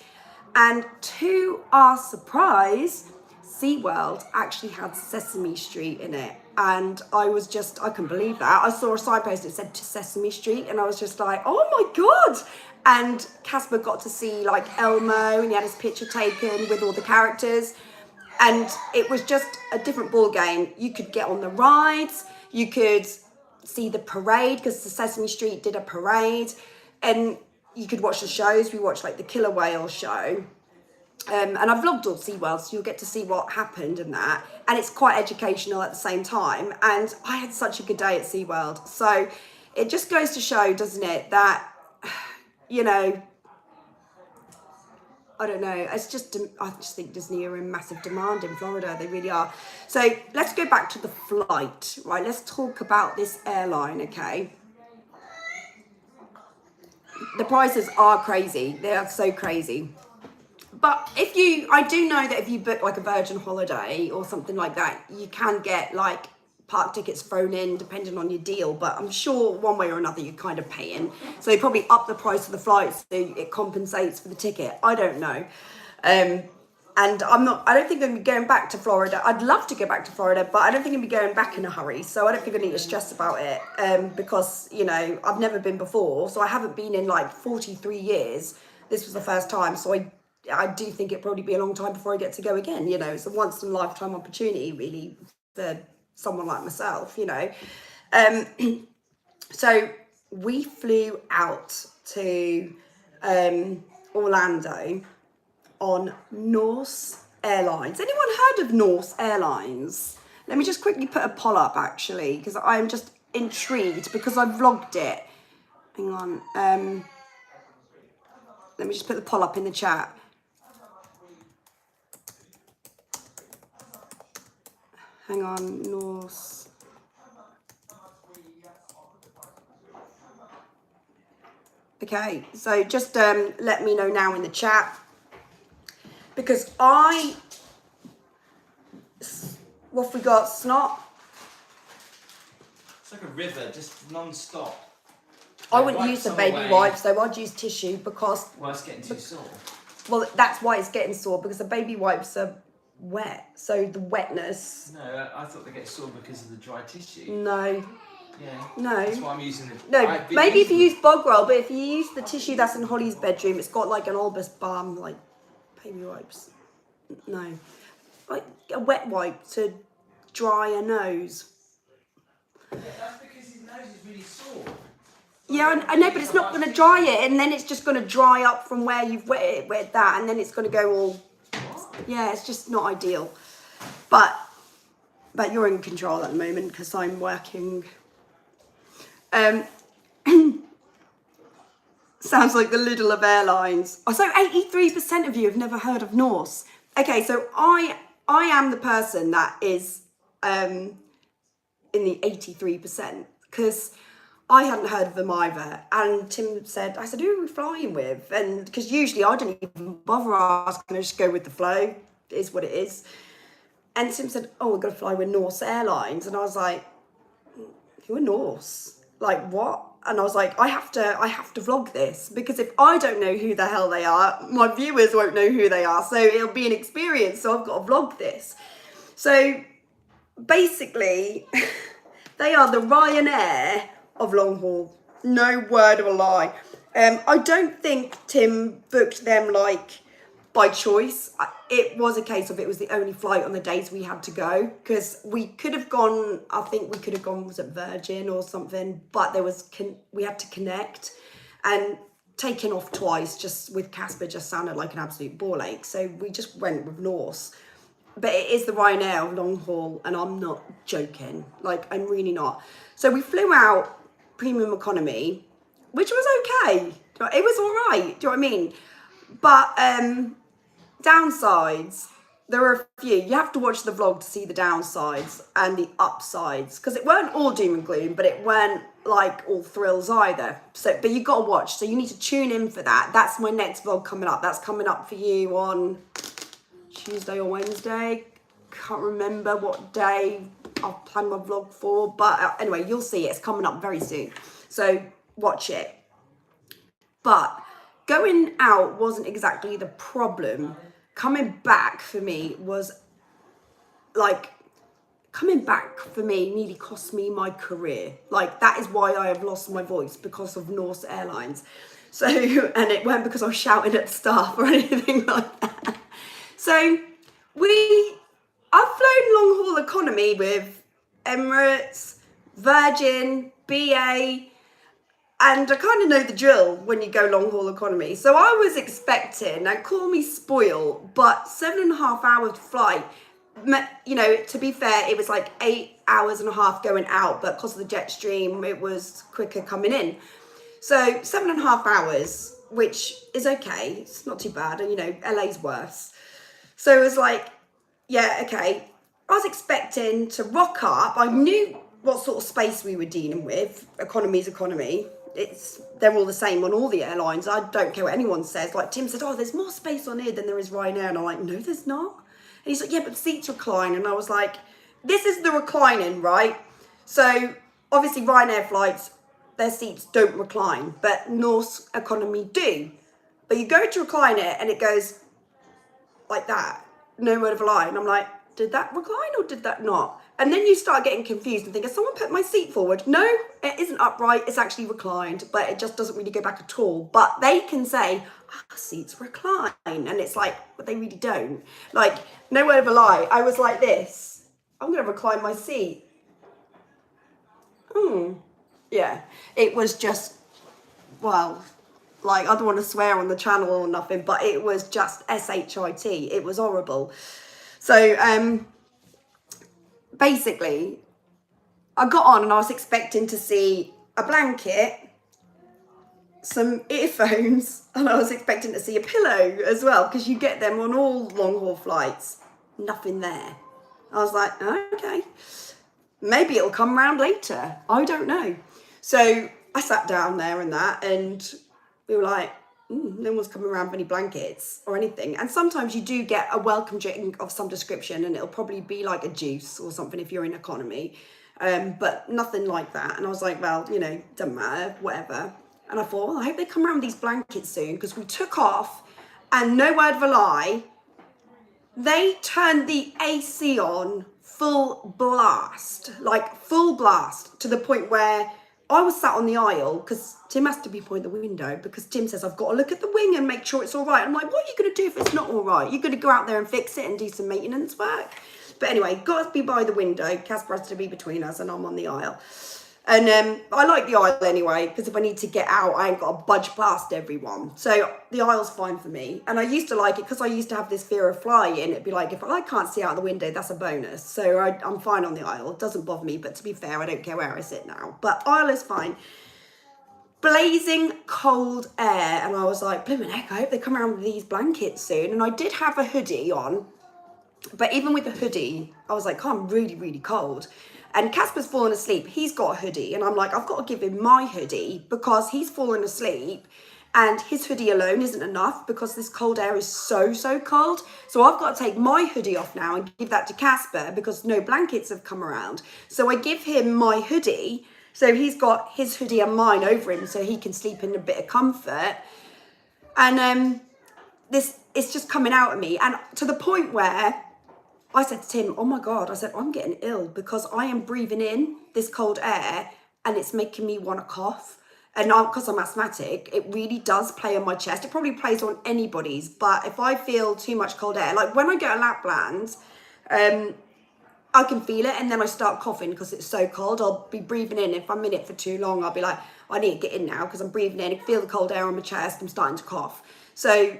And to our surprise, SeaWorld actually had Sesame Street in it. And I couldn't believe that. I saw a signpost that said to Sesame Street, and I was just like, oh my God. And Casper got to see like Elmo, and he had his picture taken with all the characters. And it was just a different ball game. You could get on the rides, you could see the parade, because the Sesame Street did a parade, and you could watch the shows. We watched like the Killer Whale show. And I vlogged all SeaWorld, so you'll get to see what happened and that. And it's quite educational at the same time. And I had such a good day at SeaWorld. So it just goes to show, doesn't it, that, you know, I don't know. I just think Disney are in massive demand in Florida. They really are. So let's go back to the flight, right? Let's talk about this airline, okay? The prices are crazy. They are so crazy. But I do know that if you book like a Virgin holiday or something like that, you can get like park tickets thrown in depending on your deal. But I'm sure one way or another you're kind of paying. So they probably up the price of the flight so it compensates for the ticket. I don't know. And I don't think I'm going to be going back to Florida. I'd love to go back to Florida, but I don't think I'm going to be going back in a hurry. So I don't think I need to stress about it because, you know, I've never been before. So I haven't been in like 43 years. This was the first time. So I do think it'll probably be a long time before I get to go again. You know, it's a once in a lifetime opportunity really for someone like myself, you know. So we flew out to Orlando on Norse Airlines. Anyone heard of Norse Airlines? Let me just quickly put a poll up actually, because I'm just intrigued because I vlogged it. Hang on. Let me just put the poll up in the chat. Hang on, Norse. Okay, so just let me know now in the chat. Because what have we got? Snot? It's like a river, just non-stop. I wouldn't use the baby wipes though, I'd use tissue because... Well, it's getting too sore. Well, that's why it's getting sore, because the baby wipes are wet, so the wetness... No, I thought they get sore because of the dry tissue. No. Yeah. No. That's why I'm using the... No, maybe if you use bog roll, but if you use the tissue that's in Holly's bedroom, it's got like an Albus balm, like baby wipes. No. Like a wet wipe to dry a nose. Yeah, that's because his nose is really sore. Yeah, I know, but it's not going to dry it, and then it's just going to dry up from where you've wet that, and then it's going to go all... Yeah, it's just not ideal. But you're in control at the moment because I'm working. Sounds like the Lidl of airlines. Oh, so 83% of you have never heard of Norse. Okay, so I am the person that is in the 83% because I hadn't heard of them either. And Tim said, I said, who are we flying with? And because usually I don't even bother asking, I just go with the flow. It is what it is. And Tim said, oh, we're going to fly with Norse Airlines. And I was like, who are Norse? Like, what? And I was like, I have to vlog this because if I don't know who the hell they are, my viewers won't know who they are. So it'll be an experience. So I've got to vlog this. So basically, they are the Ryanair of long haul. No word of a lie. I don't think Tim booked them like by choice. It was a case of it was the only flight on the days we had to go, because we could have gone, I think we could have gone, was it Virgin or something, but there was, we had to connect, and taking off twice just with Casper just sounded like an absolute ball ache. So we just went with Norse. But it is the Ryanair long haul, and I'm not joking. Like, I'm really not. So we flew out premium economy, which was okay. It was all right. Do you know what I mean? But downsides, there were a few. You have to watch the vlog to see the downsides and the upsides, because it weren't all doom and gloom, but it weren't like all thrills either. So, but you got to watch. So you need to tune in for that. That's my next vlog coming up. That's coming up for you on Tuesday or Wednesday. Can't remember what day I've planned my vlog for, but anyway, you'll see it. It's coming up very soon, so watch it. But going out wasn't exactly the problem. Coming back for me was like, coming back for me nearly cost me my career. Like, that is why I have lost my voice, because of Norse Airlines. So, and it weren't because I was shouting at staff or anything like that. So I've flown long haul economy with Emirates, Virgin, BA, and I kind of know the drill when you go long haul economy. So I was expecting, and call me spoiled, but 7.5 hours flight, you know, to be fair, it was like 8 hours and a half going out, but because of the jet stream, it was quicker coming in. So 7.5 hours, which is okay. It's not too bad. And, you know, LA's worse. So it was like, yeah, okay. I was expecting to rock up. I knew what sort of space we were dealing with. Economy's economy. They're all the same on all the airlines. I don't care what anyone says. Like Tim said, oh, there's more space on here than there is Ryanair. And I'm like, no, there's not. And he's like, yeah, but seats recline. And I was like, this is the reclining, right? So obviously Ryanair flights, their seats don't recline, but Norse economy do. But you go to recline it and it goes like that, no word of a lie. And I'm like, did that recline or did that not? And then you start getting confused and think, has someone put my seat forward? No, it isn't upright, it's actually reclined, but it just doesn't really go back at all. But they can say, seats recline. And it's like, but they really don't. Like, no word of a lie. I was like this, I'm gonna recline my seat. Yeah, it was just, well, like, I don't want to swear on the channel or nothing, but it was just shit. It was horrible. So basically, I got on and I was expecting to see a blanket, some earphones, and I was expecting to see a pillow as well, because you get them on all long haul flights. Nothing there. I was like, okay, maybe it'll come round later. I don't know. So I sat down there and that, and we were like, no one's coming around with any blankets or anything. And sometimes you do get a welcome drink of some description, and it'll probably be like a juice or something if you're in economy, but nothing like that. And I was like, well, you know, doesn't matter, whatever. And I thought, well, I hope they come around with these blankets soon, because we took off, and no word of a lie, they turned the AC on full blast, like full blast, to the point where I was sat on the aisle, because Tim has to be pointing the window, because Tim says, I've got to look at the wing and make sure it's all right. I'm like, what are you going to do if it's not all right? You're going to go out there and fix it and do some maintenance work? But anyway, got to be by the window. Casper has to be between us, and I'm on the aisle. And I like the aisle anyway, because if I need to get out, I ain't got to budge past everyone. So the aisle's fine for me. And I used to like it because I used to have this fear of flying. It'd be like, if I can't see out the window, that's a bonus. So I'm fine on the aisle. It doesn't bother me. But to be fair, I don't care where I sit now. But aisle is fine. Blazing cold air. And I was like, blooming heck, I hope they come around with these blankets soon. And I did have a hoodie on. But even with the hoodie, I was like, oh, I'm really, really cold. And Casper's fallen asleep. He's got a hoodie. And I'm like, I've got to give him my hoodie, because he's fallen asleep. And his hoodie alone isn't enough, because this cold air is so, so cold. So I've got to take my hoodie off now and give that to Casper, because no blankets have come around. So I give him my hoodie. So he's got his hoodie and mine over him, so he can sleep in a bit of comfort. And it's just coming out of me. And to the point where I said to Tim, oh my God, I said, I'm getting ill, because I am breathing in this cold air and it's making me want to cough. And because I'm asthmatic, it really does play on my chest. It probably plays on anybody's, but if I feel too much cold air, like when I go to Lapland, I can feel it, and then I start coughing because it's so cold. I'll be breathing in. If I'm in it for too long, I'll be like, I need to get in now because I'm breathing in. I feel the cold air on my chest. I'm starting to cough. So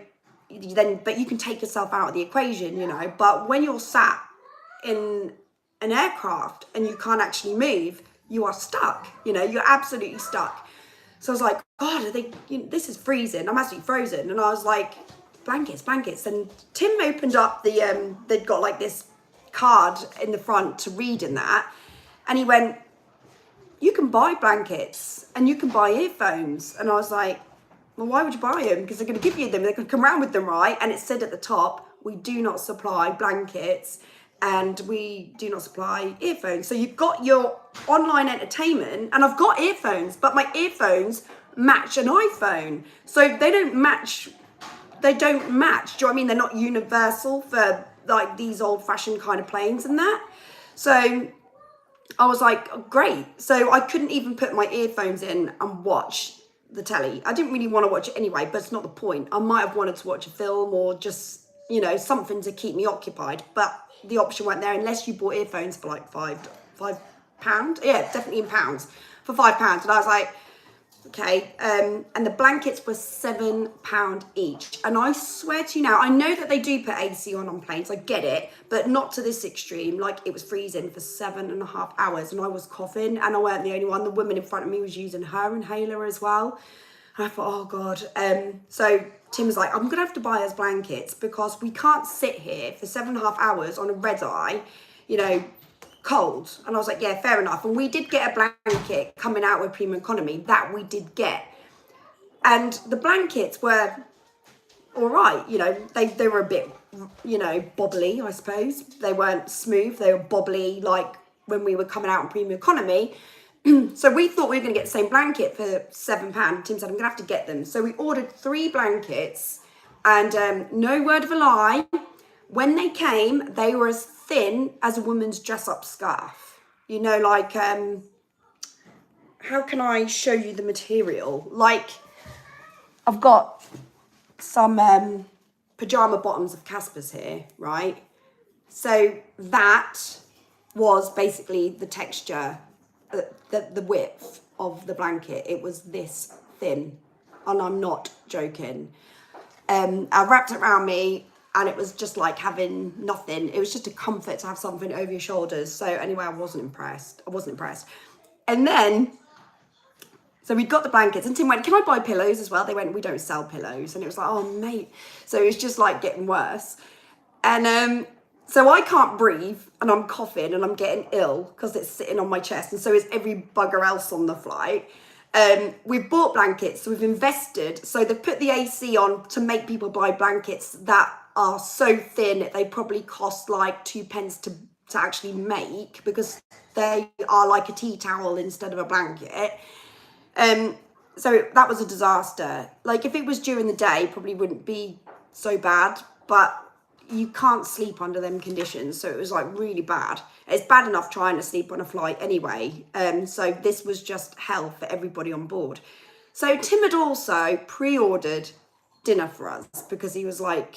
then, but you can take yourself out of the equation, you know. But when you're sat in an aircraft and you can't actually move, you are stuck. You know, you're absolutely stuck. So I was like, God, this is freezing. I'm absolutely frozen. And I was like, blankets. And Tim opened up they'd got like this card in the front to read in that, and he went, you can buy blankets and you can buy earphones. And I was like, well, why would you buy them? Because they're going to give you them, they can come around with them, right? And it said at the top, we do not supply blankets and we do not supply earphones. So you've got your online entertainment, and I've got earphones, but my earphones match an iPhone, so they don't match. Do you know what I mean? They're not universal for like these old-fashioned kind of planes and that. So I was like, oh, great. So I couldn't even put my earphones in and watch the telly. I didn't really want to watch it anyway, but it's not the point. I might have wanted to watch a film or just, you know, something to keep me occupied, but the option weren't there unless you bought earphones for like £5. Yeah, definitely in pounds, for £5. And I was like, okay, and the blankets were £7 each. And I swear to you now, I know that they do put AC on planes, I get it, but not to this extreme. Like, it was freezing for 7.5 hours and I was coughing, and I weren't the only one. The woman in front of me was using her inhaler as well. And I thought, oh God. So Tim was like, I'm gonna have to buy us blankets because we can't sit here for 7.5 hours on a red eye, you know, cold. And I was like, yeah, fair enough. And we did get a blanket coming out with Premium Economy, that we did get, and the blankets were all right. You know, they were a bit, you know, bobbly, I suppose. They weren't smooth, they were bobbly like when we were coming out in Premium Economy. So we thought we were going to get the same blanket for £7. Tim said, I'm gonna have to get them. So we ordered 3 blankets, and no word of a lie, when they came, they were as thin as a woman's dress-up scarf. You know, like, how can I show you the material? Like, I've got some pyjama bottoms of Casper's here, right? So that was basically the texture, the width of the blanket. It was this thin, and I'm not joking. I wrapped it around me, and it was just like having nothing. It was just a comfort to have something over your shoulders. So anyway, I wasn't impressed. And then, so we got the blankets, and Tim went, can I buy pillows as well? They went, we don't sell pillows. And it was like, oh mate. So it was just like getting worse. And so I can't breathe, and I'm coughing, and I'm getting ill because it's sitting on my chest, and so is every bugger else on the flight. We've bought blankets, we've invested. So they've put the AC on to make people buy blankets that are so thin, they probably cost like 2p to actually make, because they are like a tea towel instead of a blanket. So that was a disaster. Like, if it was during the day, probably wouldn't be so bad, but you can't sleep under them conditions. So it was like really bad. It's bad enough trying to sleep on a flight anyway. So this was just hell for everybody on board. So Tim had also pre-ordered dinner for us because he was like,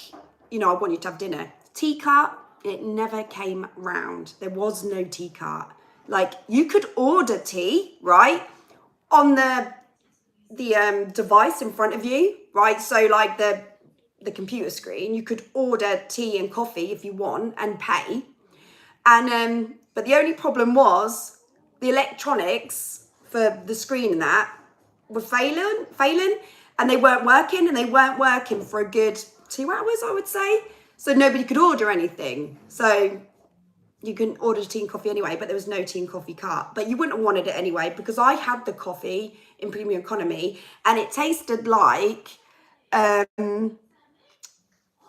you know, I want you to have dinner. Tea cart, it never came round. There was no tea cart. Like, you could order tea, right, on the device in front of you, right? So like the computer screen, you could order tea and coffee if you want and pay. And but the only problem was the electronics for the screen and that were failing, and they weren't working for a good 2 hours, I would say. So nobody could order anything. So you can order tea and coffee anyway, but there was no tea and coffee cart. But you wouldn't have wanted it anyway, because I had the coffee in Premium Economy and it tasted like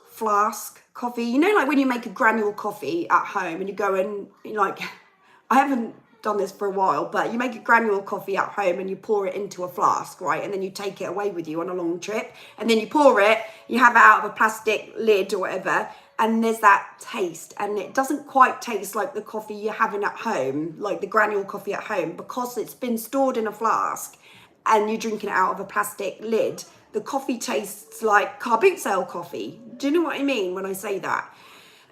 flask coffee. You know, like when you make a granule coffee at home and you go and, like, I haven't done this for a while, but you make a granule coffee at home and you pour it into a flask, right? And then you take it away with you on a long trip, and then you pour it, you have it out of a plastic lid or whatever, and there's that taste, and it doesn't quite taste like the coffee you're having at home, like the granule coffee at home, because it's been stored in a flask and you're drinking it out of a plastic lid, the coffee tastes like car boot sale coffee. Do you know what I mean when I say that?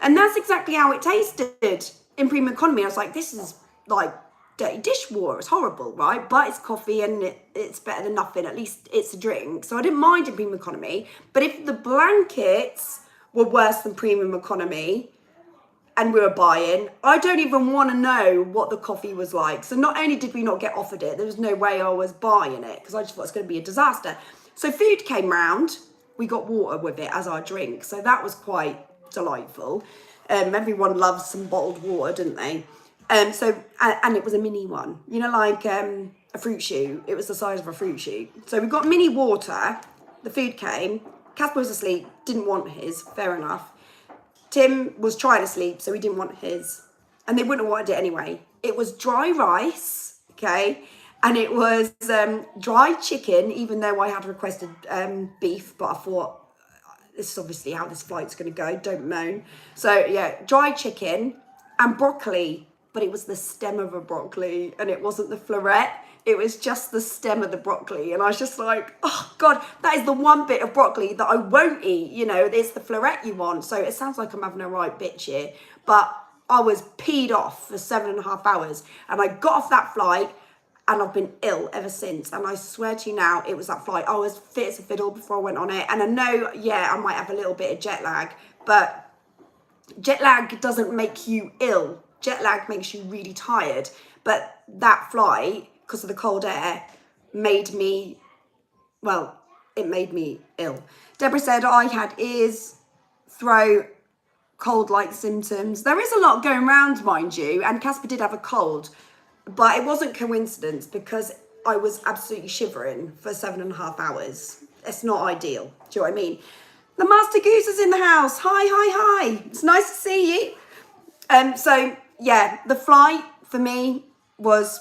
And that's exactly how it tasted in premium economy. I was like, this is like dirty dishwater. It's horrible, right? But it's coffee and it's better than nothing. At least it's a drink. So I didn't mind in premium economy. But if the blankets were worse than premium economy and we were buying, I don't even want to know what the coffee was like. So not only did we not get offered it, there was no way I was buying it because I just thought it was going to be a disaster. So food came round. We got water with it as our drink. So that was quite delightful. Everyone loves some bottled water, didn't they? And it was a mini one, you know, like a fruit shoe. It was the size of a fruit shoe. So we got mini water. The food came. Casper was asleep, didn't want his. Fair enough. Tim was trying to sleep, so he didn't want his, and they wouldn't have wanted it anyway. It was dry rice, okay, and it was dry chicken. Even though I had requested beef, but I thought, this is obviously how this flight's going to go, don't moan. So yeah, dry chicken and broccoli, but it was the stem of a broccoli and it wasn't the floret, it was just the stem of the broccoli. And I was just like, oh God, that is the one bit of broccoli that I won't eat, you know, it's the floret you want. So it sounds like I'm having a right bitch here, but I was peed off for 7.5 hours and I got off that flight and I've been ill ever since. And I swear to you now, it was that flight. I was fit as a fiddle before I went on it. And I know, yeah, I might have a little bit of jet lag, but jet lag doesn't make you ill. Jet lag makes you really tired. But that flight, because of the cold air, made me, well, it made me ill. Deborah said I had ears, throat, cold-like symptoms. There is a lot going around, mind you, and Casper did have a cold. But it wasn't coincidence because I was absolutely shivering for 7.5 hours. It's not ideal. Do you know what I mean? The Master Goose is in the house. Hi. It's nice to see you. So yeah, the flight for me was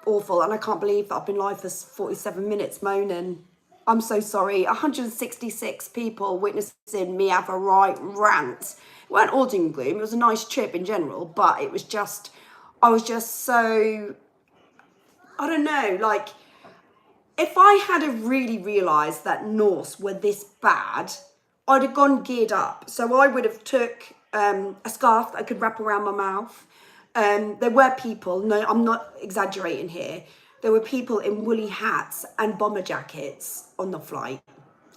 awful. And I can't believe that I've been live for 47 minutes moaning. I'm so sorry. 166 people witnessing me have a right rant. It weren't all doom and gloom. It was a nice trip in general, but it was just, I was just so, I don't know, like, if I had have really realised that Norse were this bad, I'd have gone geared up. So I would have took a scarf that I could wrap around my mouth. There were people, no, I'm not exaggerating here, there were people in woolly hats and bomber jackets on the flight.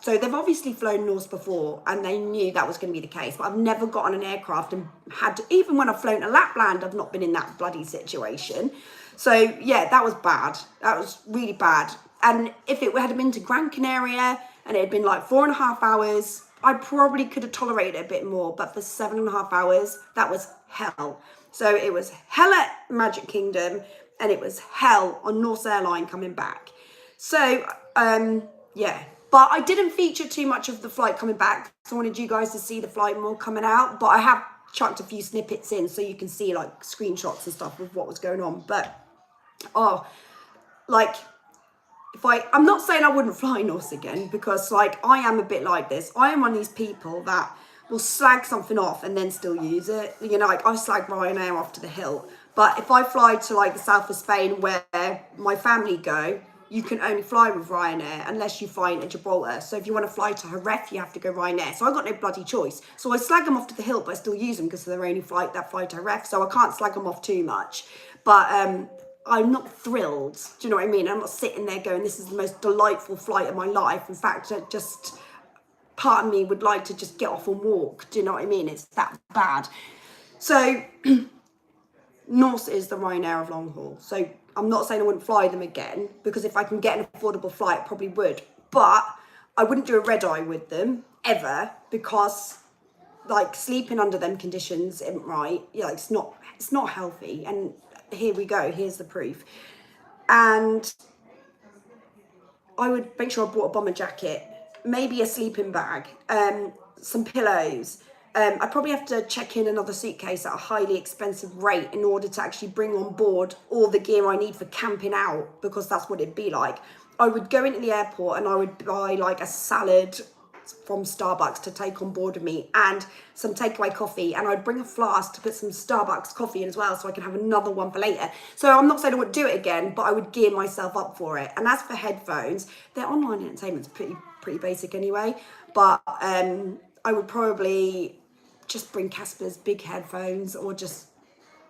So they've obviously flown Norse before and they knew that was going to be the case. But I've never got on an aircraft and had to, even when I've flown to Lapland, I've not been in that bloody situation. So yeah, that was bad. That was really bad. And if it had been to Gran Canaria and it had been like 4.5 hours, I probably could have tolerated it a bit more. But for 7.5 hours, that was hell. So it was hell at Magic Kingdom and it was hell on Norse Airline coming back. So yeah. But I didn't feature too much of the flight coming back. So I wanted you guys to see the flight more coming out. But I have chucked a few snippets in so you can see like screenshots and stuff of what was going on. But, oh, like, I'm not saying I wouldn't fly Norse again because like I am a bit like this. I am one of these people that will slag something off and then still use it. You know, like I slag Ryanair off to the hilt. But if I fly to like the south of Spain where my family go, you can only fly with Ryanair unless you fly into Gibraltar. So if you want to fly to Jerez, you have to go Ryanair. So I got no bloody choice. So I slag them off to the hilt, but I still use them because they're only flight that fly to Jerez. So I can't slag them off too much. But I'm not thrilled. Do you know what I mean? I'm not sitting there going, this is the most delightful flight of my life. In fact, just part of me would like to just get off and walk. Do you know what I mean? It's that bad. So Norse is the Ryanair of long haul. So I'm not saying I wouldn't fly them again because if I can get an affordable flight, I probably would. But I wouldn't do a red eye with them ever because like sleeping under them conditions isn't right. Yeah, it's not healthy. And here we go. Here's the proof. And I would make sure I bought a bomber jacket, maybe a sleeping bag, some pillows. I'd probably have to check in another suitcase at a highly expensive rate in order to actually bring on board all the gear I need for camping out, because that's what it'd be like. I would go into the airport and I would buy like a salad, from Starbucks to take on board with me, and some takeaway coffee, and I'd bring a flask to put some Starbucks coffee in as well so I can have another one for later. So I'm not saying I would do it again, but I would gear myself up for it. And as for headphones, their online entertainment's pretty basic anyway, but I would probably just bring Casper's big headphones or just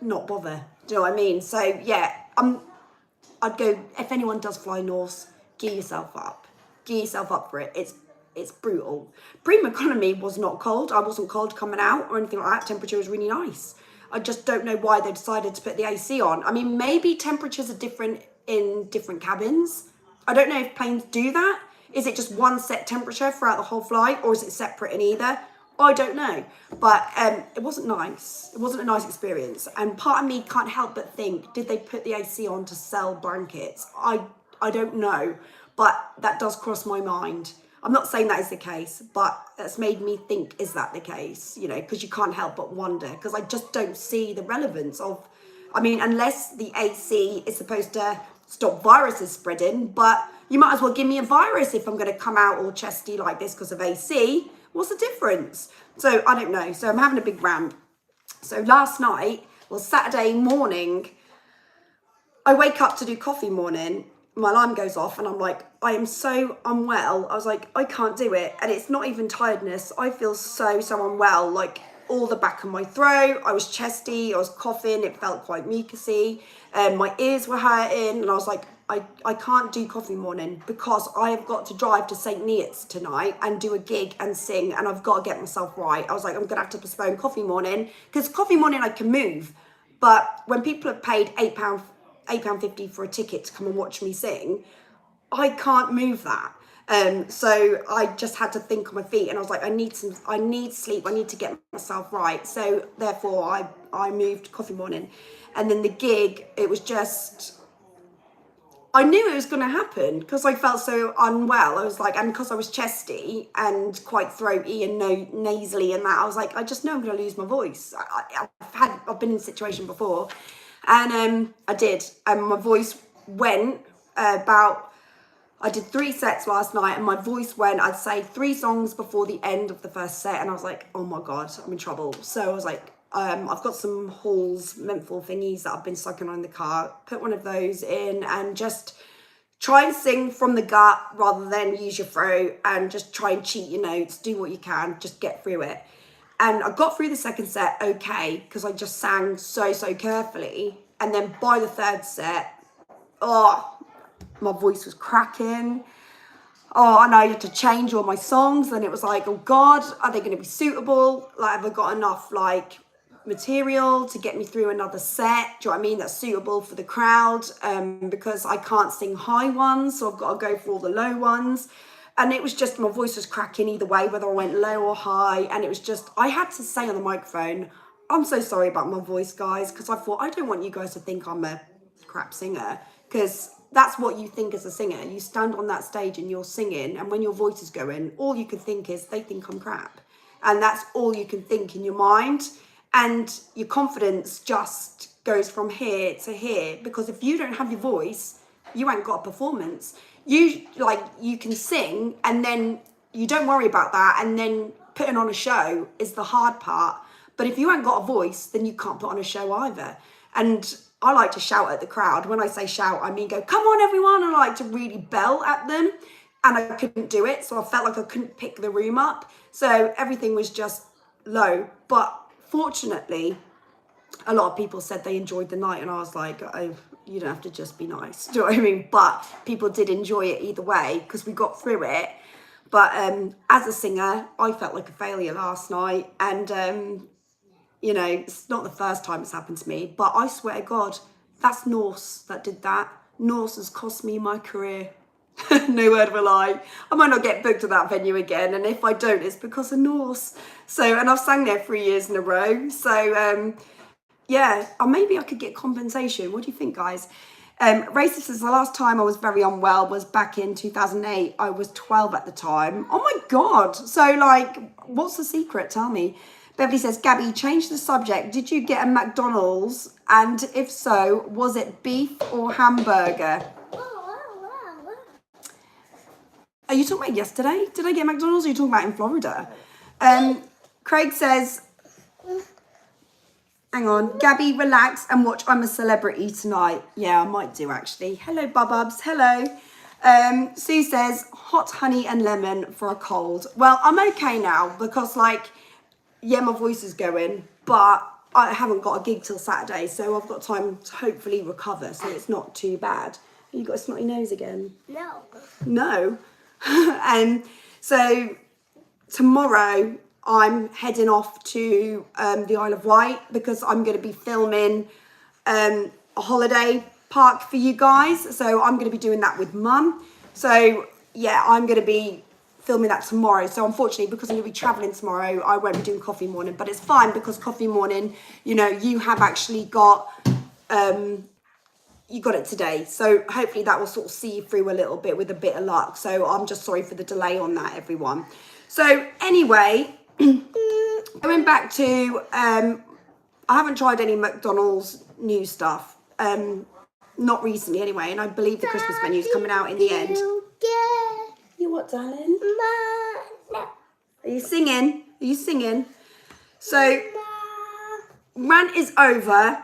not bother. Do you know what I mean? So yeah, I'd go, if anyone does fly Norse, gear yourself up. Gear yourself up for it. It's brutal. Bream economy was not cold. I wasn't cold coming out or anything like that. Temperature was really nice. I just don't know why they decided to put the AC on. I mean, maybe temperatures are different in different cabins. I don't know if planes do that. Is it just one set temperature throughout the whole flight, or is it separate in either? I don't know. But it wasn't nice. It wasn't a nice experience. And part of me can't help but think, did they put the AC on to sell blankets? I don't know. But that does cross my mind. I'm not saying that is the case, but that's made me think, is that the case? You know, because you can't help but wonder, because I just don't see the relevance of, I mean, unless the AC is supposed to stop viruses spreading, but you might as well give me a virus if I'm going to come out all chesty like this because of AC. What's the difference? So I don't know. So I'm having a big rant. So last night, well, Saturday morning, I wake up to do coffee morning. My alarm goes off and I'm like, I am so unwell. I was like, I can't do it. And it's not even tiredness. I feel so unwell. Like all the back of my throat. I was chesty. I was coughing. It felt quite mucusy. My ears were hurting. And I was like, I can't do coffee morning because I have got to drive to St. Neots tonight and do a gig and sing. And I've got to get myself right. I was like, I'm going to have to postpone coffee morning, because coffee morning I can move. But when people have paid £8.50 for a ticket to come and watch me sing, I can't move that. So I just had to think on my feet, and I was like, I need sleep, I need to get myself right. So therefore I moved coffee morning. And then the gig, it was just, I knew it was going to happen because I felt so unwell. I was like, and because I was chesty and quite throaty and nasally and that, I was like, I just know I'm going to lose my voice. I've been in a situation before. And I did, and my voice went I did 3 sets last night, and my voice went, I'd say 3 songs before the end of the first set, and I was like, oh my God, I'm in trouble. So I was like, I've got some Halls menthol thingies that I've been sucking on in the car, put one of those in and just try and sing from the gut rather than use your throat, and just try and cheat your notes, do what you can, just get through it. And I got through the second set okay, because I just sang so carefully. And then by the third set, my voice was cracking. And I had to change all my songs. And it was like, oh God, are they going to be suitable? Like, have I got enough material to get me through another set? Do you know what I mean? That's suitable for the crowd. Because I can't sing high ones, so I've got to go for all the low ones. And it was just, my voice was cracking either way, whether I went low or high. And it was just, I had to say on the microphone, I'm so sorry about my voice, guys, because I thought, I don't want you guys to think I'm a crap singer, because that's what you think as a singer. You stand on that stage and you're singing, and when your voice is going, all you can think is, they think I'm crap. And that's all you can think in your mind. And your confidence just goes from here to here, because if you don't have your voice, you ain't got a performance. You can sing, and then you don't worry about that, and then putting on a show is the hard part. But if you ain't got a voice, then you can't put on a show either. And I like to shout at the crowd. When I say shout, I mean go, come on everyone. I like to really bell at them, and I couldn't do it, so I felt like I couldn't pick the room up. So everything was just low. But fortunately, a lot of people said they enjoyed the night, and I was like, you don't have to just be nice. Do you know what I mean? But people did enjoy it either way, because we got through it. But as a singer, I felt like a failure last night. And, it's not the first time it's happened to me. But I swear to God, that's Norse that did that. Norse has cost me my career. No word of a lie. I might not get booked to that venue again. And if I don't, it's because of Norse. So, and I've sang there 3 years in a row. So, yeah, or maybe I could get compensation. What do you think, guys? Racist says the last time I was very unwell was back in 2008. I was 12 at the time. Oh my God. So what's the secret? Tell me. Beverly says, Gabby, change the subject. Did you get a McDonald's? And if so, was it beef or hamburger? Are you talking about yesterday? Did I get McDonald's or are you talking about in Florida? Craig says, hang on, Gabby, relax and watch I'm a Celebrity tonight. Yeah, I might do actually. Hello, Bububs. Hello. Sue says, hot honey and lemon for a cold. Well, I'm okay now because like, yeah, my voice is going, but I haven't got a gig till Saturday, so I've got time to hopefully recover, so it's not too bad. You got a snotty nose again? No. No. So tomorrow I'm heading off to the Isle of Wight because I'm going to be filming a holiday park for you guys. So I'm going to be doing that with Mum. So yeah, I'm going to be filming that tomorrow. So unfortunately, because I'm going to be traveling tomorrow, I won't be doing coffee morning, but it's fine because coffee morning, you know, you have actually got, you got it today. So hopefully that will sort of see you through a little bit with a bit of luck. So I'm just sorry for the delay on that, everyone. So anyway, going back to, I haven't tried any McDonald's new stuff. Not recently anyway, and I believe the Christmas menu is coming out in the end. You what, darling? No. Are you singing? Are you singing? So, rant is over.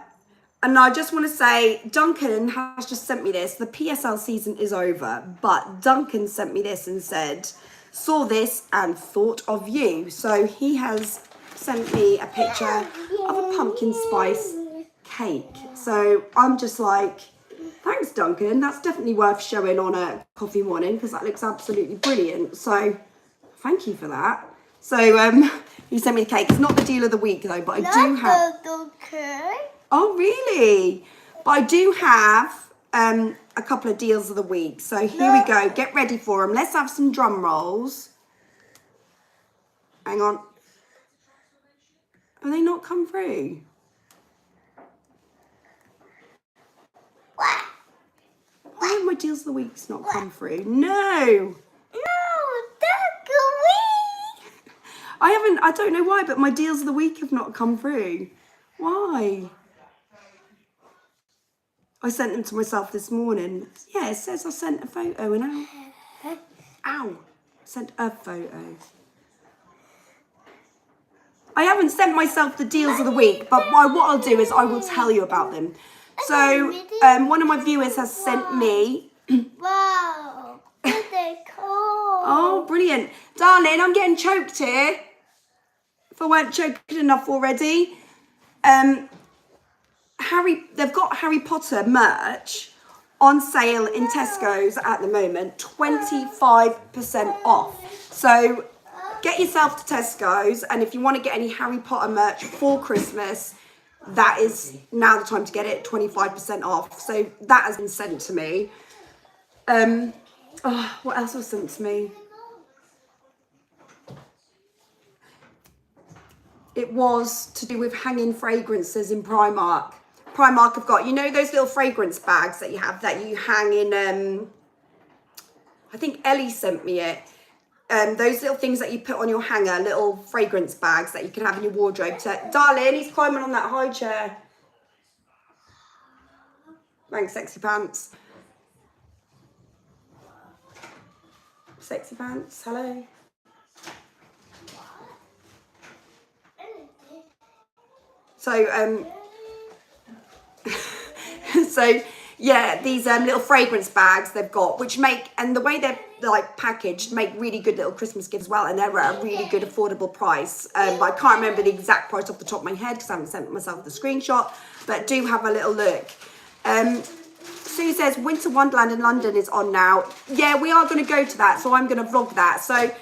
And I just want to say, Duncan has just sent me this. The PSL season is over. But Duncan sent me this and said, saw this and thought of you. So, he has sent me a picture of a pumpkin spice cake. So, I'm just like, thanks, Duncan. That's definitely worth showing on a coffee morning because that looks absolutely brilliant. So, thank you for that. So, he sent me the cake. It's not the deal of the week though, but I do have. Oh, really? But I do have a couple of deals of the week. So here we go. Get ready for them. Let's have some drum rolls. Hang on. Have they not come through? Why have my deals of the week's not come through? No. I don't know why, but my deals of the week have not come through. Why? I sent them to myself this morning. Yeah, it says I sent a photo and ow. Sent a photo. I haven't sent myself the deals of the week, but what I'll do is I will tell you about them. So, one of my viewers has sent me. Wow. They're cool. Oh, brilliant. Darling, I'm getting choked here. If I weren't choked enough already. They've got Harry Potter merch on sale in Tesco's at the moment, 25% off. So get yourself to Tesco's, and if you want to get any Harry Potter merch for Christmas, that is now the time to get it, 25% off. So that has been sent to me. What else was sent to me? It was to do with hanging fragrances in Primark. Primark have got, you know those little fragrance bags that you have that you hang in, I think Ellie sent me it. Those little things that you put on your hanger, little fragrance bags that you can have in your wardrobe. Darling, he's climbing on that high chair. Thanks, Sexy Pants. Sexy Pants, hello. So, so yeah, these little fragrance bags they've got, which make, and the way they're like packaged, make really good little Christmas gifts as well, and they're at a really good affordable price. But I can't remember the exact price off the top of my head because I haven't sent myself the screenshot, but do have a little look. Sue says Winter Wonderland in London is on now. Yeah, we are going to go to that, so I'm going to vlog that. So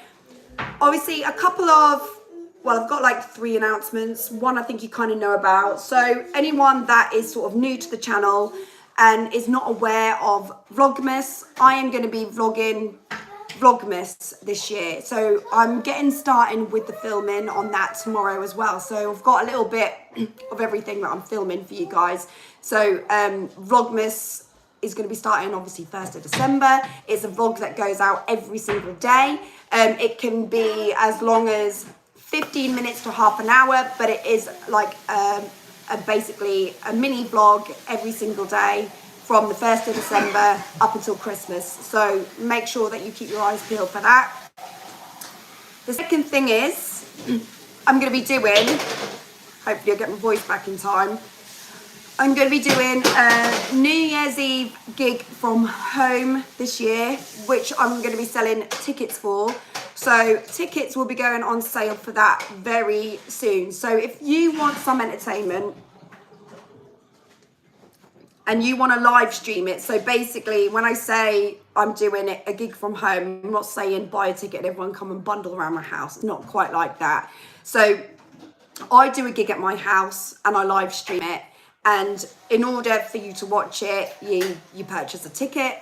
obviously a couple of, well, I've got like 3 announcements. One I think you kind of know about. So anyone that is sort of new to the channel and is not aware of Vlogmas, I am going to be vlogging Vlogmas this year. So I'm getting started with the filming on that tomorrow as well. So I've got a little bit of everything that I'm filming for you guys. So Vlogmas is going to be starting obviously 1st of December. It's a vlog that goes out every single day. It can be as long as 15 minutes to half an hour, but it is like basically a mini vlog every single day from the 1st of December up until Christmas. So make sure that you keep your eyes peeled for that. The second thing is, I'm going to be doing, hopefully I'll get my voice back in time, I'm going to be doing a New Year's Eve gig from home this year, which I'm going to be selling tickets for. So tickets will be going on sale for that very soon. So if you want some entertainment and you want to live stream it, so basically when I say I'm doing it a gig from home, I'm not saying buy a ticket and everyone come and bundle around my house. It's not quite like that. So I do a gig at my house and I live stream it. And in order for you to watch it, you purchase a ticket,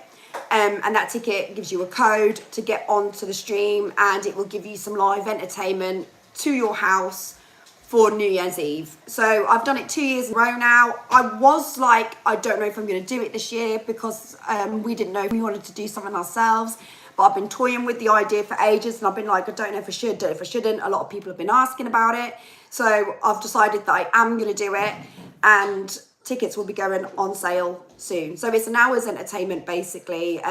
and that ticket gives you a code to get onto the stream, and it will give you some live entertainment to your house for New Year's Eve. So I've done it 2 years in a row now. I was like, I don't know if I'm going to do it this year because we didn't know if we wanted to do something ourselves. But I've been toying with the idea for ages, and I've been like, I don't know if I should, don't know if I shouldn't. A lot of people have been asking about it. So I've decided that I am going to do it, and tickets will be going on sale soon. So it's an hour's entertainment, basically.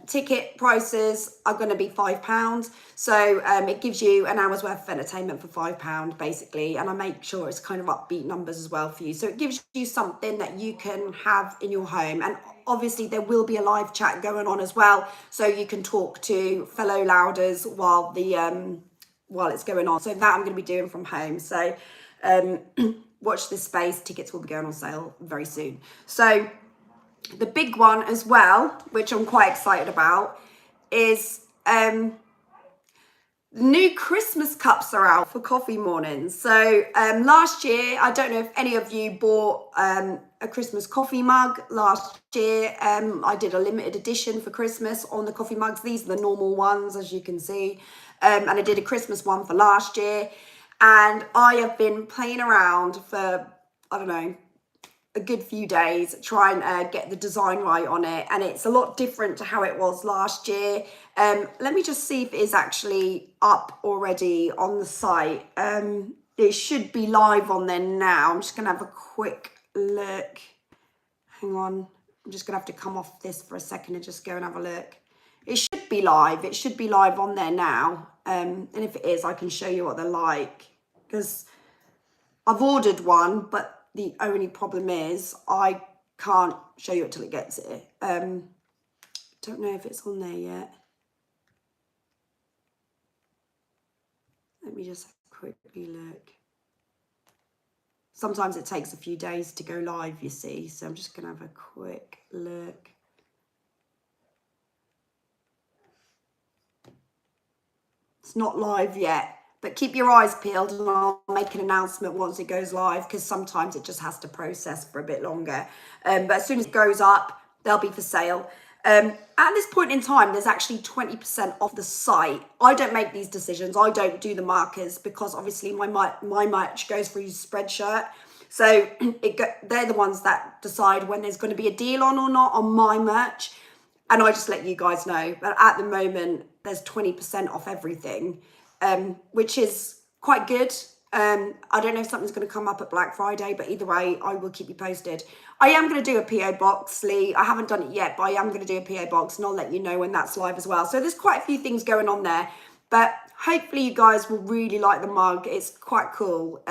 Ticket prices are going to be £5. So it gives you an hour's worth of entertainment for £5, basically. And I make sure it's kind of upbeat numbers as well for you. So it gives you something that you can have in your home. And obviously there will be a live chat going on as well. So you can talk to fellow Louders while it's going on. So that I'm going to be doing from home. So watch this space. Tickets will be going on sale very soon. So the big one as well, which I'm quite excited about, is new Christmas cups are out for coffee mornings. So last year, I don't know if any of you bought a Christmas coffee mug last year. I did a limited edition for Christmas on the coffee mugs. These are the normal ones, as you can see. And I did a Christmas one for last year. And I have been playing around for, I don't know, a good few days trying to get the design right on it. And it's a lot different to how it was last year. Let me just see if it is actually up already on the site. It should be live on there now. I'm just going to have a quick look. Hang on. I'm just going to have to come off this for a second and just go and have a look. It should be live. It should be live on there now. And if it is, I can show you what they're like. Because I've ordered one, but the only problem is I can't show you it till it gets here. Don't know if it's on there yet. Let me just quickly look. Sometimes it takes a few days to go live, you see. So I'm just going to have a quick look. It's not live yet, but keep your eyes peeled and I'll make an announcement once it goes live, because sometimes it just has to process for a bit longer. But as soon as it goes up, they'll be for sale. At this point in time, there's actually 20% off the site. I don't make these decisions. I don't do the markers because obviously my merch goes through Spreadshirt. So they're the ones that decide when there's going to be a deal on or not on my merch. And I just let you guys know. But at the moment, there's 20% off everything, which is quite good. I don't know if something's going to come up at Black Friday, but either way, I will keep you posted. I am going to do a PO box, Lee. I haven't done it yet, but I am going to do a PO box, and I'll let you know when that's live as well. So there's quite a few things going on there, but hopefully you guys will really like the mug. It's quite cool.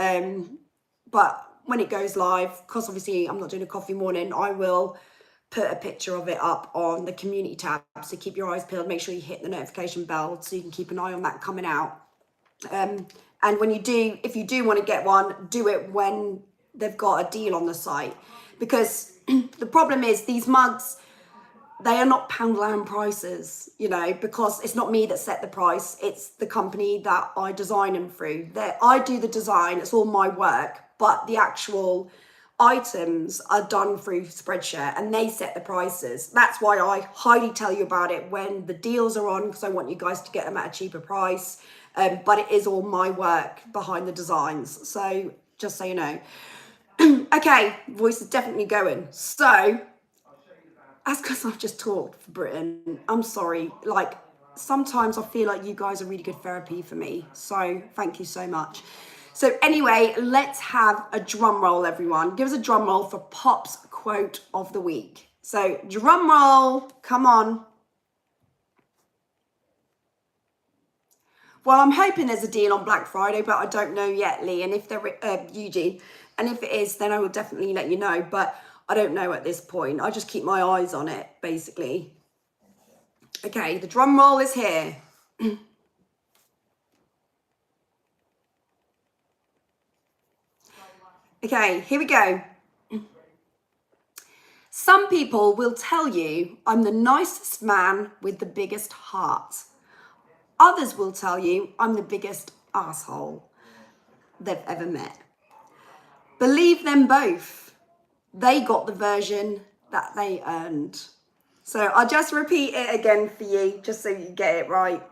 But when it goes live, because obviously I'm not doing a coffee morning, I will put a picture of it up on the community tab. So keep your eyes peeled. Make sure you hit the notification bell so you can keep an eye on that coming out. And when you do, if you do want to get one, do it when they've got a deal on the site. Because the problem is these mugs, they are not pound prices, you know, because it's not me that set the price. It's the company that I design them through. I do the design, it's all my work, but the actual items are done through Spreadshirt and they set the prices. That's why I highly tell you about it when the deals are on, because I want you guys to get them at a cheaper price. But it is all my work behind the designs. So just so you know. Okay, voice is definitely going. So that's because I've just talked for Britain. I'm sorry. Like, sometimes I feel like you guys are really good therapy for me. So thank you so much. So anyway, let's have a drum roll, everyone. Give us a drum roll for Pop's quote of the week. So drum roll, come on. Well, I'm hoping there's a deal on Black Friday, but I don't know yet, Lee. And if there, Eugene, and if it is, then I will definitely let you know. But I don't know at this point. I just keep my eyes on it, basically. Okay, the drum roll is here. Okay, here we go. Some people will tell you I'm the nicest man with the biggest heart. Others will tell you I'm the biggest asshole they've ever met. Believe them both. They got the version that they earned. So I'll just repeat it again for you, just so you get it right.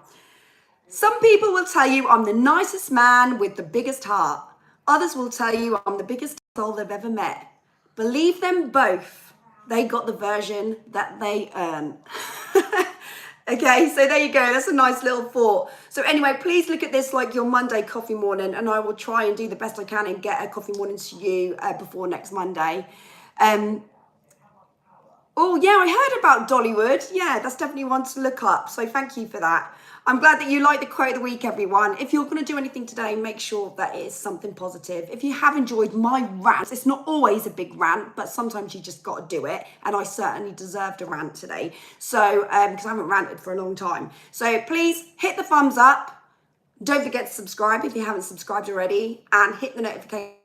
Some people will tell you I'm the nicest man with the biggest heart. Others will tell you I'm the biggest asshole they've ever met. Believe them both. They got the version that they earn. Okay, so there you go. That's a nice little thought. So anyway, please look at this like your Monday coffee morning, and I will try and do the best I can and get a coffee morning to you before next Monday. Oh yeah, I heard about Dollywood. Yeah, that's definitely one to look up. So thank you for that. I'm glad that you like the quote of the week, everyone. If you're going to do anything today, make sure that it is something positive. If you have enjoyed my rant, it's not always a big rant, but sometimes you just got to do it. And I certainly deserved a rant today. So, because I haven't ranted for a long time. So please hit the thumbs up. Don't forget to subscribe if you haven't subscribed already, and hit the notification